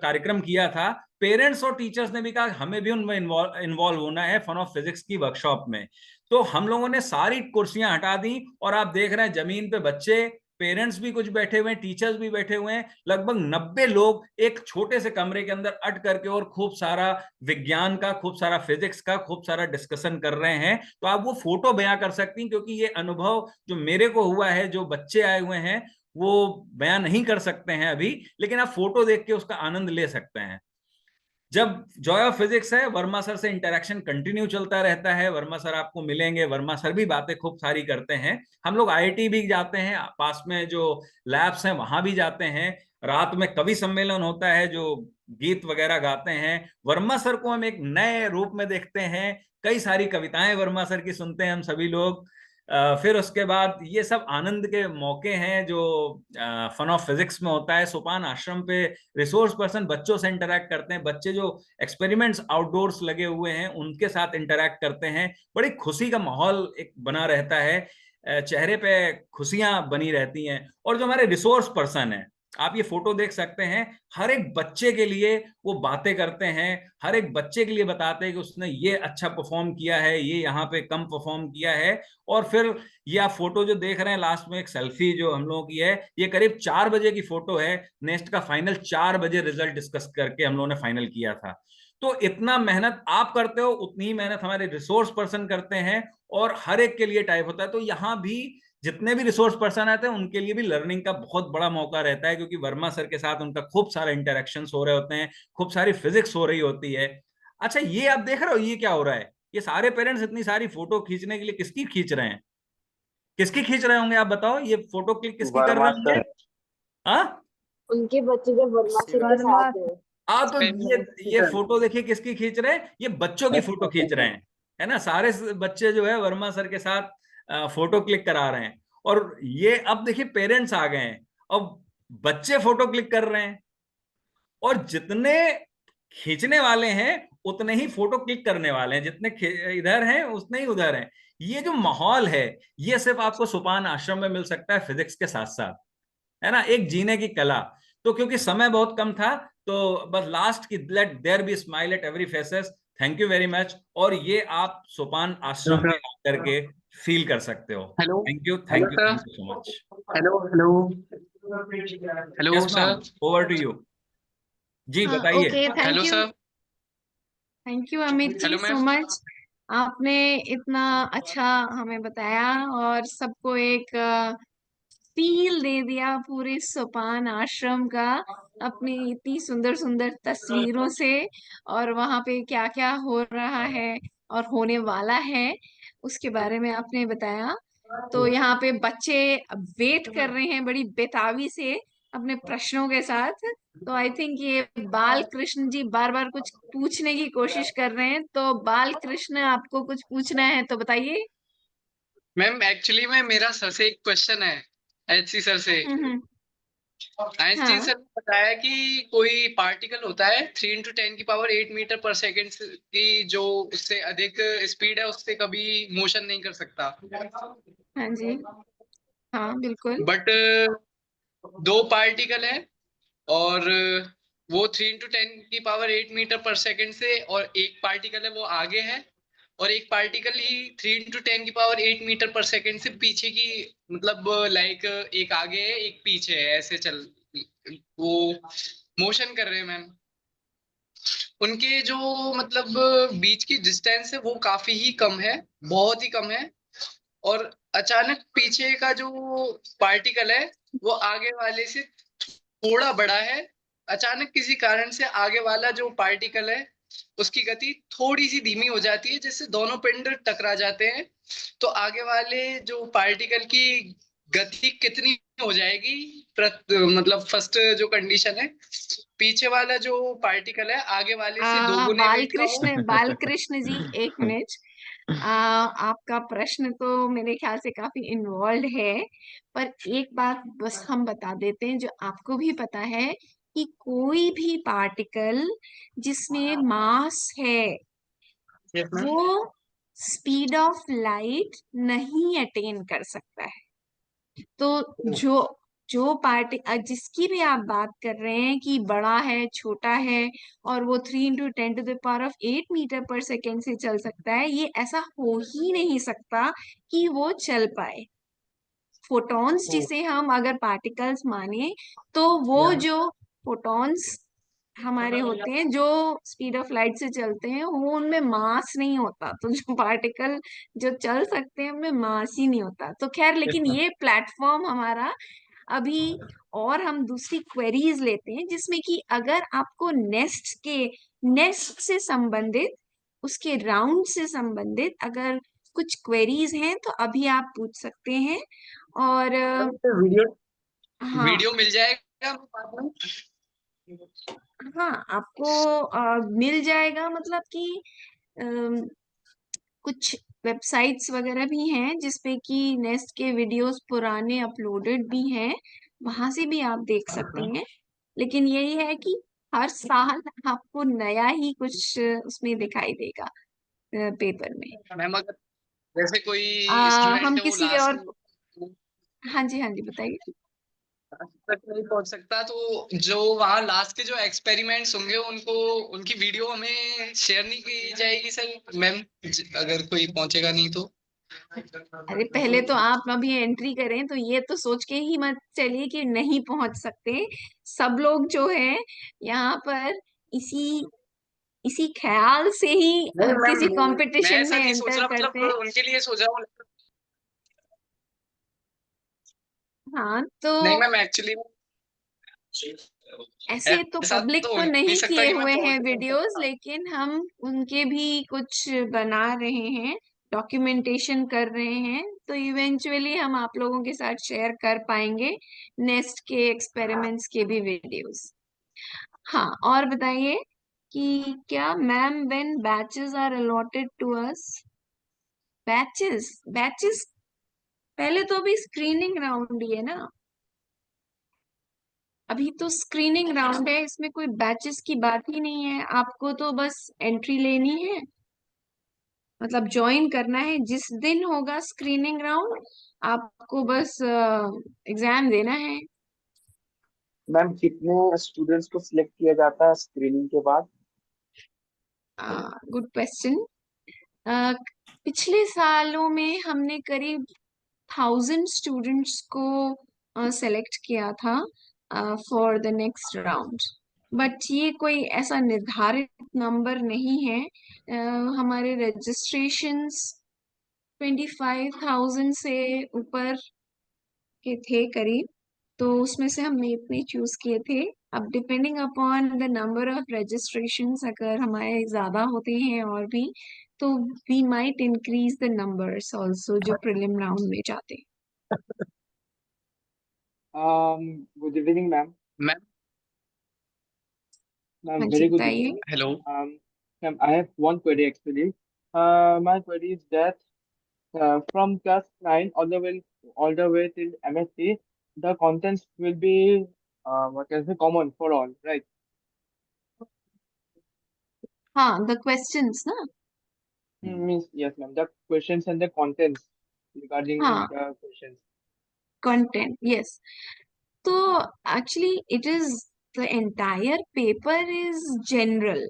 कार्यक्रम किया था। पेरेंट्स और टीचर्स ने भी कहा हमें भी उनमें इन्वॉल्व होना है फन ऑफ फिजिक्स की वर्कशॉप में। तो हम लोगों ने सारी कुर्सियां हटा दी और आप देख रहे हैं जमीन पे बच्चे, पेरेंट्स भी कुछ बैठे हुए हैं, टीचर्स भी बैठे हुए हैं, लगभग 90 लोग एक छोटे से कमरे के अंदर अट करके और खूब सारा विज्ञान का, खूब सारा फिजिक्स का, खूब सारा डिस्कशन कर रहे हैं। तो आप वो फोटो बयां कर सकती हैं, क्योंकि ये अनुभव जो मेरे को हुआ है, जो बच्चे आए हुए हैं वो बयान नहीं कर सकते हैं अभी, लेकिन आप फोटो देख के उसका आनंद ले सकते हैं। जब जॉय ऑफ फिजिक्स है, वर्मा सर से इंटरेक्शन कंटिन्यू चलता रहता है। वर्मा सर आपको मिलेंगे, वर्मा सर भी बातें खूब सारी करते हैं। हम लोग आईआईटी भी जाते हैं, पास में जो लैब्स हैं वहां भी जाते हैं। रात में कवि सम्मेलन होता है, जो गीत वगैरह गाते हैं। वर्मा सर को हम एक नए रूप में देखते हैं, कई सारी कविताएं वर्मा सर की सुनते हैं हम सभी लोग। फिर उसके बाद ये सब आनंद के मौके हैं जो फन ऑफ फिजिक्स में होता है। सोपान आश्रम पे रिसोर्स पर्सन बच्चों से इंटरेक्ट करते हैं, बच्चे जो एक्सपेरिमेंट्स आउटडोर्स लगे हुए हैं उनके साथ इंटरेक्ट करते हैं। बड़ी खुशी का माहौल एक बना रहता है, चेहरे पे खुशियां बनी रहती हैं। और जो हमारे रिसोर्स पर्सन है, आप ये फोटो देख सकते हैं, हर एक बच्चे के लिए वो बातें करते हैं, हर एक बच्चे के लिए बताते हैं कि उसने ये अच्छा परफॉर्म किया है, ये यहाँ पे कम परफॉर्म किया है। और फिर ये आप फोटो जो देख रहे हैं लास्ट में, एक सेल्फी जो हम लोगों की है, ये करीब 4 बजे की फोटो है। नेक्स्ट का फाइनल 4 बजे रिजल्ट डिस्कस करके हम लोगों ने फाइनल किया था। तो इतना मेहनत आप करते हो, उतनी ही मेहनत हमारे रिसोर्स पर्सन करते हैं, और हर एक के लिए टाइप होता है। तो यहाँ भी जितने भी रिसोर्स पर्सन आते हैं उनके लिए भी लर्निंग का बहुत बड़ा मौका रहता है, क्योंकि वर्मा सर के साथ उनका खूब सारा इंटरेक्शन हो रहे होते हैं, खूब सारी फिजिक्स हो रही होती है। अच्छा, ये आप देख रहे हो ये क्या हो रहा है? ये सारे पेरेंट्स इतनी सारी फोटो खींचने के लिए किसकी खींच रहे हैं? किसकी खींच रहे होंगे आप बताओ? ये फोटो क्लिक किसकी कर रहे होंगे? हाँ, उनके बच्चे जब वर्मा सर के साथ है। तो ये फोटो देखिए किसकी खींच रहे हैं, ये बच्चों की फोटो खींच रहे हैं, है ना। सारे बच्चे जो है वर्मा सर के साथ फोटो क्लिक करा रहे हैं। और ये अब देखिए पेरेंट्स आ गए हैं, अब बच्चे फोटो क्लिक कर रहे हैं, और जितने खींचने वाले हैं उतने ही फोटो क्लिक करने वाले हैं, जितने इधर हैं उतने ही उधर हैं। ये जो माहौल है, ये सिर्फ आपको सोपान आश्रम में मिल सकता है फिजिक्स के साथ साथ, है ना, एक जीने की कला। तो क्योंकि समय बहुत कम था, तो बस लास्ट की let there be smile at every faces, thank you very much. और ये आप सोपान आश्रम में आकर के फील कर सकते हो। Hello, thank you hello so much. Hello hello hello yes ma'am, sir, over to you. जी हाँ, बताइए। Okay, hello sir, thank you Amit ji hello so ma'am. Much. आपने इतना अच्छा हमें बताया और सबको एक फील दे दिया पूरे सोपान आश्रम का, अपनी इतनी सुंदर सुंदर तस्वीरों से, और वहां पे क्या क्या हो रहा है और होने वाला है उसके बारे में आपने बताया। तो यहाँ पे बच्चे वेट कर रहे हैं बड़ी बेताबी से अपने प्रश्नों के साथ। तो आई थिंक ये बाल कृष्ण जी बार बार कुछ पूछने की कोशिश कर रहे हैं, तो बाल कृष्ण आपको कुछ पूछना है तो बताइए। मैम एक्चुअली में मेरा सर से एक क्वेश्चन है, एचसी सर से। हम्म। आइंस्टीन हाँ सर ने बताया कि कोई पार्टिकल होता है 3 × 10⁸ मीटर पर सेकेंड की, जो उससे अधिक स्पीड है उससे कभी मोशन नहीं कर सकता। हाँ जी, हाँ बिल्कुल। बट 2 पार्टिकल है, और वो 3 × 10⁸ मीटर पर सेकेंड से, और एक पार्टिकल है वो आगे है, और एक पार्टिकल ही 3 × 10⁸ मीटर पर सेकेंड से पीछे की, मतलब लाइक एक आगे है एक पीछे है, ऐसे चल वो मोशन कर रहे हैं मैम। उनके जो मतलब बीच की डिस्टेंस है वो काफी ही कम है, बहुत ही कम है, और अचानक पीछे का जो पार्टिकल है वो आगे वाले से थोड़ा बड़ा है। अचानक किसी कारण से आगे वाला जो पार्टिकल है उसकी गति थोड़ी सी धीमी हो जाती है, जिससे दोनों पिंड टकरा जाते हैं। तो आगे वाले जो पार्टिकल की गति कितनी हो जाएगी मतलब फर्स्ट जो कंडीशन है, पीछे वाला जो पार्टिकल है आगे वाले से दोगुने वेट का हो। बालकृष्ण जी, एक मिनट। आपका प्रश्न तो मेरे ख्याल से काफी इन्वॉल्व है, पर एक बात बस हम बता देते हैं जो आपको भी पता है, कि कोई भी पार्टिकल जिसमें मास है Yes, ma'am. वो स्पीड ऑफ लाइट नहीं अटेन कर सकता है। तो जो पार्टी जिसकी भी आप बात कर रहे हैं कि बड़ा है, छोटा है, और वो 3 × 10⁸ से चल सकता है, ये ऐसा हो ही नहीं सकता कि वो चल पाए। फोटॉन्स जिसे हम अगर पार्टिकल्स माने, तो वो जो फोटॉन्स हमारे होते हैं जो स्पीड ऑफ लाइट से चलते हैं, वो उनमें मास नहीं होता। तो जो पार्टिकल जो चल सकते हैं उनमें मास ही नहीं होता। तो खैर, लेकिन ये प्लेटफॉर्म हमारा अभी, और हम दूसरी क्वेरीज लेते हैं जिसमें कि अगर आपको नेस्ट से संबंधित, उसके राउंड से संबंधित अगर कुछ क्वेरीज हैं तो अभी आप पूछ सकते हैं। और वीडियो हाँ, वीडियो मिल जाएगा। हाँ, आपको मिल जाएगा, मतलब कि अम, कुछ वेबसाइट्स वगैरह भी हैं जिसपे कि नेस्ट के वीडियोस पुराने अपलोडेड भी हैं, वहां से भी आप देख सकते हैं। लेकिन यही है कि हर साल आपको नया ही कुछ उसमें दिखाई देगा पेपर में। मैम अगर जैसे कोई स्टूडेंट हम है वो किसी लास्ट और, हाँ जी, हाँ जी, बताइए। तक नहीं पहुंच सकता, तो जो वहाँ लास्ट के जो एक्सपेरिमेंट्स होंगे उनको, उनकी वीडियो हमें शेयर नहीं की जाएगी सर मैम, अगर कोई पहुंचेगा नहीं तो? अरे पहले तो आप अभी एंट्री करें, तो ये तो सोच के ही मत चलिए कि नहीं पहुंच सकते। सब लोग जो है यहाँ पर इसी इसी ख्याल से ही नहीं मैम, किसी मैं कंपटीशन ऐसा में नहीं सोच एंटर रहा, करते मतलब हैं। उनके लिए सोच रहा हूँ। हाँ, तो नहीं मैम, एक्चुअली ऐसे तो ऐसा पब्लिक तो हो तो नहीं नहीं सकता किए कि मैं हुए पहुंच हैं नहीं वीडियोस, सकता। लेकिन हम उनके भी कुछ बना रहे हैं, डॉक्यूमेंटेशन कर रहे हैं। तो इवेंचुअली हम आप लोगों के साथ शेयर कर पाएंगे नेस्ट के एक्सपेरिमेंट्स के भी वीडियोस। हाँ, और बताइए कि क्या ma'am, when batches are allotted to us? Batches batches पहले तो अभी स्क्रीनिंग राउंड ही है ना, अभी तो स्क्रीनिंग राउंड है, इसमें कोई बैचेस की बात ही नहीं है। आपको तो बस एंट्री लेनी है, मतलब ज्वाइन करना है। जिस दिन होगा स्क्रीनिंग राउंड, आपको बस एग्जाम देना है। मैम कितने स्टूडेंट्स को सिलेक्ट किया जाता है स्क्रीनिंग के बाद? Good question. पिछले सालों में हमने करीब 1000 स्टूडेंट्स को सेलेक्ट किया था for the next round. But ये कोई ऐसा निर्धारित नंबर नहीं है। हमारे रजिस्ट्रेशंस 25,000 से ऊपर के थे करीब, तो उसमें से हमने इतने चूज किए थे। अब depending upon the number of registrations, अगर हमारे ज्यादा होते हैं और भी, तो we might increase the numbers also जो प्रीलिम राउंड में जाते हैं। Good evening ma'am. Ma'am Ma'am, हाँ जी, very good बताइए। evening. Hello. Ma'am, I have one query actually. My query is that from class 9 all the way till MSc, the contents will be what can I say, common for all, right? हाँ, द क्वेश्चंस ना। Means yes, ma'am. The questions and the contents regarding हाँ, the questions. Content, yes. तो actually it is, the entire paper is general,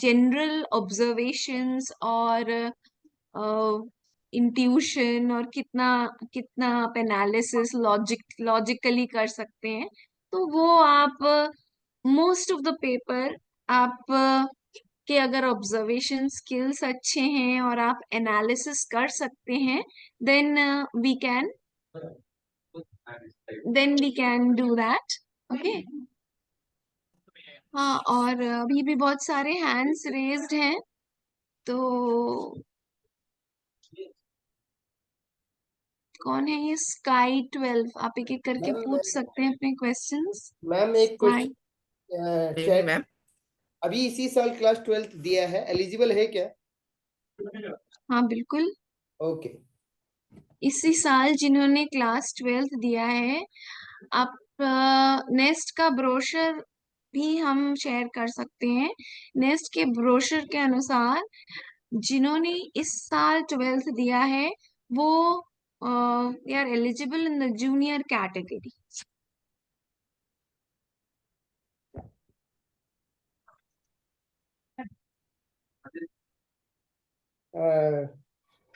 general observations और इंट्यूशन, और कितना कितना आप एनालिसिस लॉजिकली कर सकते हैं। तो वो आप, मोस्ट ऑफ द पेपर आप के अगर ऑब्जर्वेशन स्किल्स अच्छे हैं और आप एनालिसिस कर सकते हैं, then we can we can do that. Okay. हाँ, और अभी भी बहुत सारे हैंड्स रेज्ड हैं, तो कौन है ये स्काई 12? आप एक एक करके मैम पूछ सकते हैं अपने क्वेश्चंस। मैम एक स्काई, क्वेश्चन इवनिंग मैम। अभी इसी साल क्लास 12th दिया है, एलिजिबल है क्या? हाँ बिल्कुल, ओके। इसी साल जिन्होंने क्लास 12th दिया है। आप नेस्ट का ब्रोशर भी हम शेयर कर सकते हैं। नेस्ट के ब्रोशर के अनुसार जिन्होंने इस साल 12th दिया है वो are eligible in the junior category.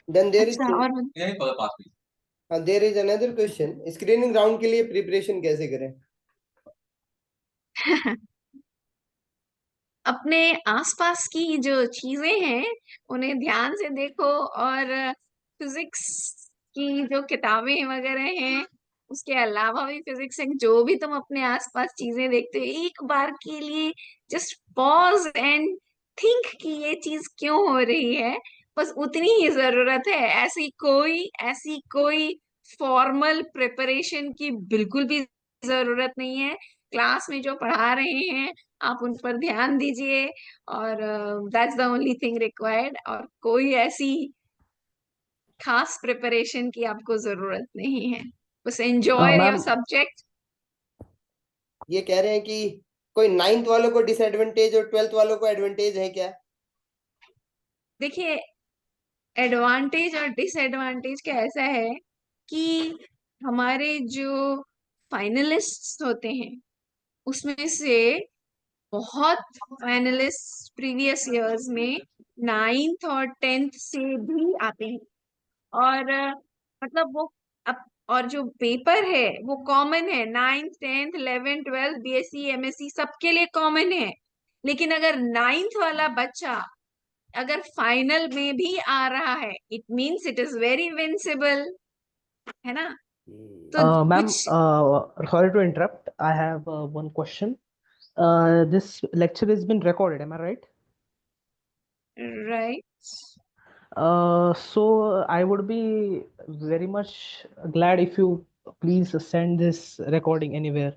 Then there is अच्छा, और there is another question, screening round के लिए प्रिपरेशन कैसे करें? अपने आसपास की जो चीजें हैं उन्हें ध्यान से देखो, और फिजिक्स की जो किताबें वगैरह हैं उसके अलावा भी फिजिक्स से जो भी तुम अपने आसपास चीजें देखते हो, एक बार के लिए जस्ट पॉज एंड थिंक कि ये चीज क्यों हो रही है। बस उतनी ही जरूरत है। ऐसी कोई फॉर्मल प्रिपरेशन की बिल्कुल भी जरूरत नहीं है। क्लास में जो पढ़ा रहे हैं आप उन पर ध्यान दीजिए, और that's the only thing required. और कोई ऐसी खास प्रिपरेशन की आपको जरूरत नहीं है। बस एंजॉय योर मैम सब्जेक्ट। ये कह रहे हैं कि कोई 9th वालों को डिसएडवांटेज और 12th वालों को एडवांटेज है क्या? देखिए, एडवांटेज और डिसएडवांटेज का ऐसा है कि हमारे जो फाइनलिस्ट्स होते हैं उसमें से बहुत फाइनलिस्ट प्रीवियस इयर्स में 9th और 10th से भी आते हैं। और मतलब वो अब, और जो पेपर है वो कॉमन है। 9th 10th 11th 12th BSc MSc सबके लिए कॉमन है। लेकिन अगर 9th वाला बच्चा अगर फाइनल में भी आ रहा है, it means it is very visible, है ना? तो Ma'am, कुछ sorry to interrupt. I have one question. This lecture has been recorded, am I right? Right, So I would be very much glad if you please send this recording anywhere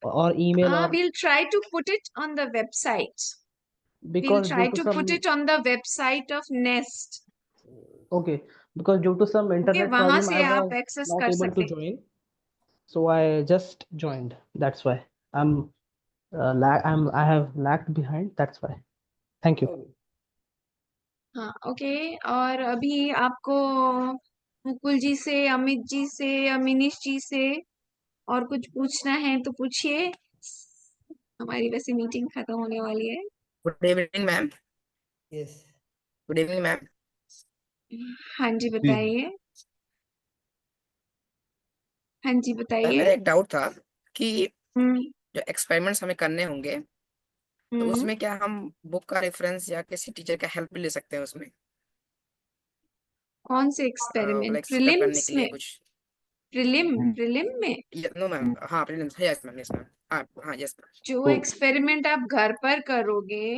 or email or we'll try to put it on the website. We'll because try due to to put some it on the website of Nest. okay, because due to some Okay, internet वहां problem से I आप was एक्सेस not कर able सकते to हैं। join. So I just joined. That's why I have lagged behind. That's why. Thank you. हाँ ओके। और अभी आपको मुकुल जी से, अमित जी से, अमिनीश जी से और कुछ पूछना है तो पूछिए। हमारी वैसे मीटिंग खत्म होने वाली है। Good evening ma'am. Yes, good evening ma'am. हाँ जी जी बताइए। हाँ जी मैम बताइए। मेरा एक डाउट था कि हम्म जो एक्सपेरिमेंट्स हमें करने होंगे तो हम्म उसमें क्या हम बुक का रेफरेंस या किसी टीचर का हेल्प भी ले सकते हैं उसमें कौन से एक्सपेरिमेंट? लाइक सेटअप करने प्रीलिम्स के में? लिए कुछ? प्रीलिम में नो मैम, हाँ prelims, yes ma'am, yes ma'am, हाँ यस मैम, जो तो एक्सपेरिमेंट आप घर पर करोगे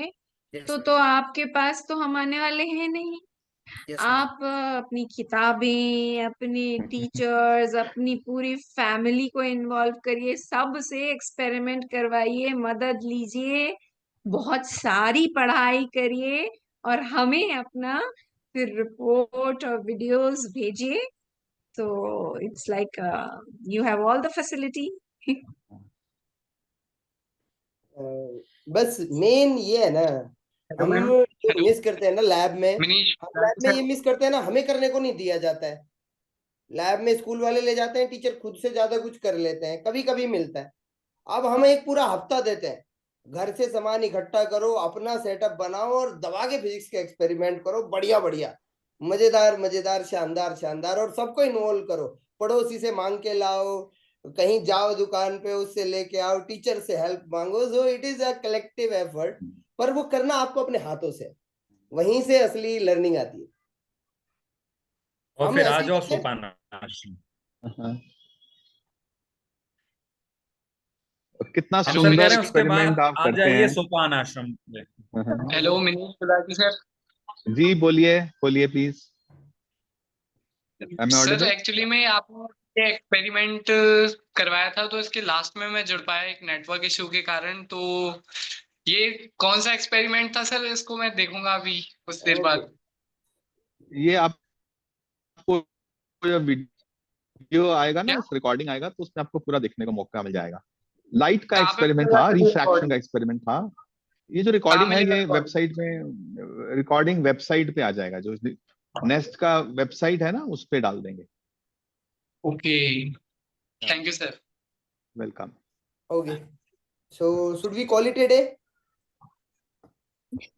यस तो मैम, आपके पास तो हम आने वाले हैं नहीं। Yes ma'am. आप अपनी किताबें, अपने टीचर्स, अपनी पूरी फैमिली को इन्वॉल्व करिए, सबसे एक्सपेरिमेंट करवाइए, मदद लीजिए, बहुत सारी पढ़ाई करिए, और हमें अपना फिर रिपोर्ट और वीडियोस भेजिए। तो it's like you have all the facility. बस मेन ये है ना, हेलो हम मैम। जो हेलो मिस करते हैं ना लैब में, मनीष हम लैब में सर। ये मिस करते हैं ना, हमें करने को नहीं दिया जाता है। लैब में स्कूल वाले ले जाते हैं, टीचर खुद से ज्यादा कुछ कर लेते हैं, कभी कभी मिलता है। अब हम एक पूरा हफ्ता देते हैं, घर से सामान इकट्ठा करो, अपना सेटअप बनाओ और दबा के फिजिक्स के एक्सपेरिमेंट करो, बढ़िया बढ़िया, मजेदार मजेदार, शानदार शानदार, और सबको इन्वॉल्व करो। पड़ोसी से मांग के लाओ, कहीं जाओ दुकान पे उससे लेके आओ, टीचर से हेल्प मांगो। So it is a collective effort, पर वो करना आपको अपने हाथों से, वहीं से असली लर्निंग आती है। और हम फिर आ ऐसे ही जाओ करते हैं। सोपान आश्रम। कितना हम सर कह सुंदर रहे हैं उसके बाद एक्सपेरिमेंट आप आ करते जाइए हैं। सोपान आश्रम में। Hello Manish Gulati sir. जी बोलिए बोलिए please. Am I sir audible? Actually में आपने एक्सपेरिमेंट करवाया था तो इसके लास्ट में मैं जुड़ पाया एक नेटवर्क इशू के कारण। तो ये कौन सा एक्सपेरिमेंट था सर? इसको मैं देखूंगा अभी कुछ देर बाद। ये आपको जब वीडियो आएगा ना, इस रिकॉर्डिंग आएगा तो उसमें आपको पूरा देखने का मौका मिल जाएगा। लाइट का कहाँ पे एक्सपेरिमेंट मिलेगा था, सर रिफ्रैक्शन का रिकॉर्डिंग? एक्सपेरिमेंट था। ये जो कहाँ रिकॉर्डिंग है मिलेगा ये रिकॉर्डिंग? वेबसाइट में, रिकॉर्डिंग वेबसाइट पे आ जाएगा, जो नेस्ट का वेबसाइट है ना उस पे डाल देंगे। Okay, thank you sir. Welcome. Okay. So should we call it a day?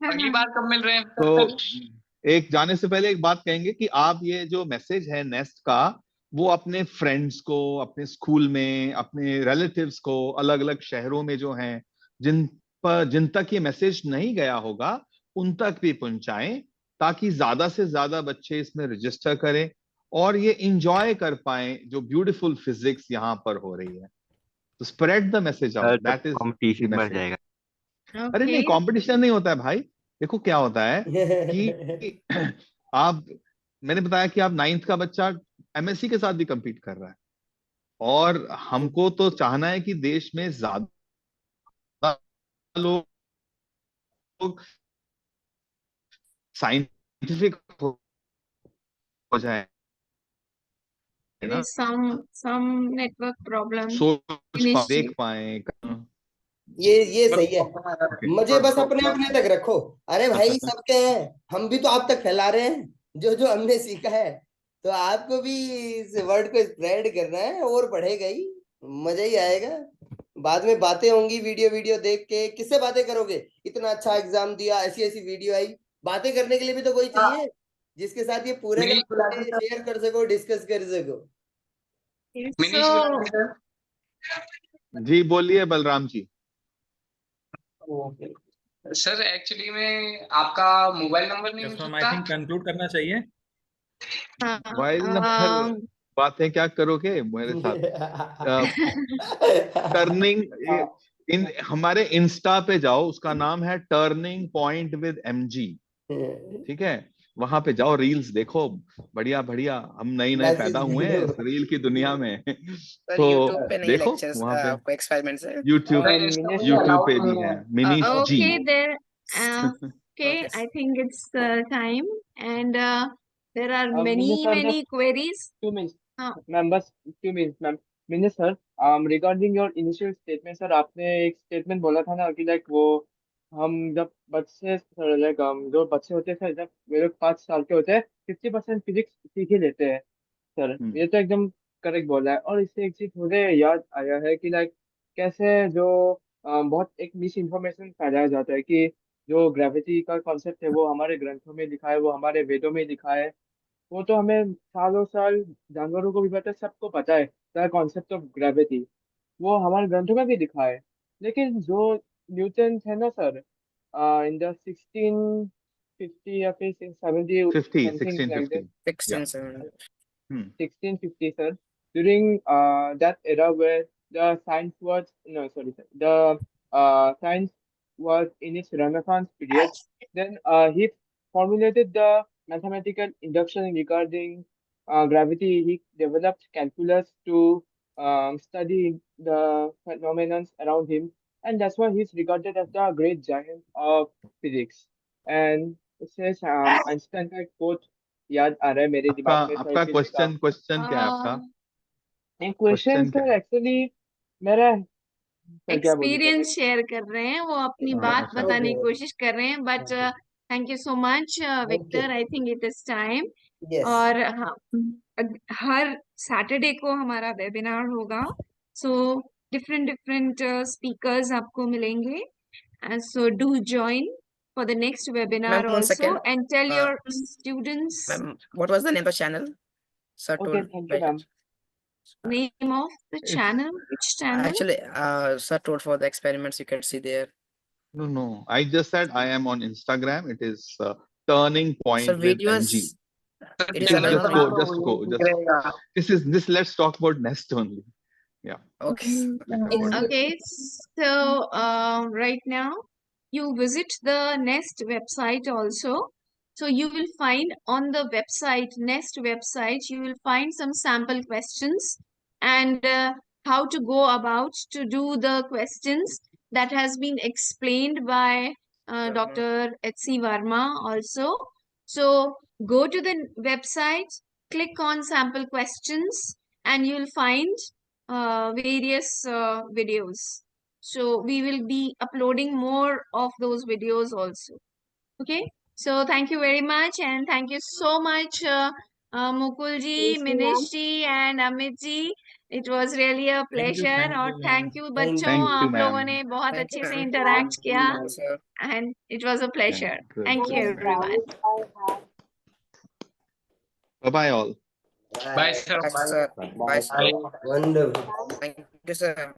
अगली बार कब मिल रहे हैं तो सर? एक जाने से पहले एक बात कहेंगे कि आप ये जो मैसेज है नेस्ट का, वो अपने फ्रेंड्स को, अपने स्कूल में, अपने रिलेटिव्स को, अलग अलग शहरों में जो हैं, जिन तक ये मैसेज नहीं गया होगा उन तक भी पहुंचाएं, ताकि ज्यादा से ज्यादा बच्चे इसमें रजिस्टर करें और ये इंजॉय कर पाएं जो ब्यूटीफुल फिजिक्स यहाँ पर हो रही है। तो spread the message out, that is competition बढ़ मैसेज। जाएगा। अरे नहीं, Okay. कंपटीशन नहीं होता है भाई। देखो क्या होता है कि आप, मैंने बताया कि आप 9th का बच्चा एमएससी के साथ भी compete कर रहा है, और हमको तो चाहना है कि देश में ज्यादा लोग साइंटिफिक हो जाए There ना, is some network problem. देख पाए। ये सही है। Okay. मुझे बस अपने अपने तक रखो। अरे भाई सबके हैं, हम भी तो आप तक फैला रहे हैं जो जो हमने सीखा है। तो आपको भी इस वर्ड को स्प्रेड करना है, और बढ़ेगा ही, मजा ही आएगा। बाद में बातें होंगी, वीडियो देख के किससे बातें करोगे? इतना अच्छा एग्जाम दिया, ऐसी ऐसी वीडियो आई, बातें करने के लिए भी तो कोई चाहिए जिसके साथ ये पूरे मिनीश का बुलाते सर। शेयर कर सको, डिस्कस कर सको। मिनीश So, बुलाते सर। जी बोलिए Balram ji. Okay sir, actually में आपका मोबाइल नंबर नहीं मिल यस मैम, आई सकता? थिंक कंक्लूड करना चाहिए। मोबाइल नंबर बातें क्या करोगे मेरे साथ? टर्निंग इन हमारे इंस्टा पे जाओ, उसका नाम है टर्निंग पॉइंट विद एमजी, ठीक है? वहां पे जाओ, रील्स देखो, बढ़िया बढ़िया। हम नए नए पैदा हुए हैं इस रील की दुनिया में। सर तो यूट्यूब पे नहीं देखो लेक्चर्स वहां पे आपको एक्सपेरिमेंट्स है? यूट्यूब पे भी है मिनीश जी। okay, there. Okay, Okay, I think it's time, and there are Minnie sir, many just queries. 2 minutes. हाँ, मैम बस 2 minutes ma'am. Mini sir, regarding your initial statement sir, आपने एक स्टेटमेंट बोला था ना कि लाइक वो हम जब बच्चे लाइक जो बच्चे होते हैं सर, जब वे लोग 5 साल के होते हैं 50% फिजिक्स सीख ही लेते हैं सर। ये तो एकदम करेक्ट बोला है। और इससे एक चीज मुझे याद आया है कि लाइक कैसे जो बहुत एक मिस इन्फॉर्मेशन फैलाया जाता है कि जो ग्रेविटी का कॉन्सेप्ट है वो हमारे ग्रंथों में लिखा है, वो हमारे वेदों में लिखा है। वो तो हमें सालों साल जानवरों को भी पता है, सबको पता है द कॉन्सेप्ट ऑफ ग्रेविटी, वो हमारे ग्रंथों में भी लिखा है। लेकिन जो न्यूटन है ना सर, इन द 1650 या फिर 70 something like that, 16 1650 sir, during that era where the science was, no sorry sir, the science was in its renaissance period, then he formulated the mathematical induction regarding gravity. He developed calculus to study the phenomena around him, and that's why he's regarded as the great giant of physics. And it says Einstein का quote याद आ रहा है मेरे आपका दिमाग में सर, आपका किसी का क्वेश्चन क्या है आपका? एक क्वेश्चन क्वेश्चन क्या सर है? एक्चुअली मेरा सर, क्या बोलूं सर एक्सपीरियंस शेयर कर रहे हैं, वो अपनी बात अच्छा बताने की Okay. कोशिश कर रहे हैं, but thank you so much Victor, I think it is time. Yes. और हाँ, हर सैटरडे को हमारा वेबिनार होगा, सो डिफरेंट स्पीकर्स आपको मिलेंगे, and so do join for the next webinar Ma'am, 1 also, second. and tell your students Ma'am, what was the name of the channel? Sir okay told thank you right. Ma'am. name of the channel, which channel? Actually, sir told for the experiments you can see there. No, I just said I am on Instagram. It is turning Sir, point with videos. MG. It is Just available. go. Let's talk about Nest only. Yeah. Okay. Okay, so right now you visit the Nest website also. So you will find on the website, Nest website, you will find some sample questions and how to go about to do the questions that has been explained by Dr. H.C. Verma also. So go to the website, click on sample questions, and you will find various videos. So we will be uploading more of those videos also. Okay. So thank you very much, and thank you so much, Mukul ji, Minish ji, and Amit ji. It was really a pleasure. और thank you बच्चों, Thank you, आप लोगों ma'am. ने बहुत Thank अच्छे you, से ma'am. interact किया, Sir. and it was a pleasure. Good. Thank you, everyone. Bye bye all. Bye, sir. Bye, sir. Bye, sir. Wonderful. Thank you, sir.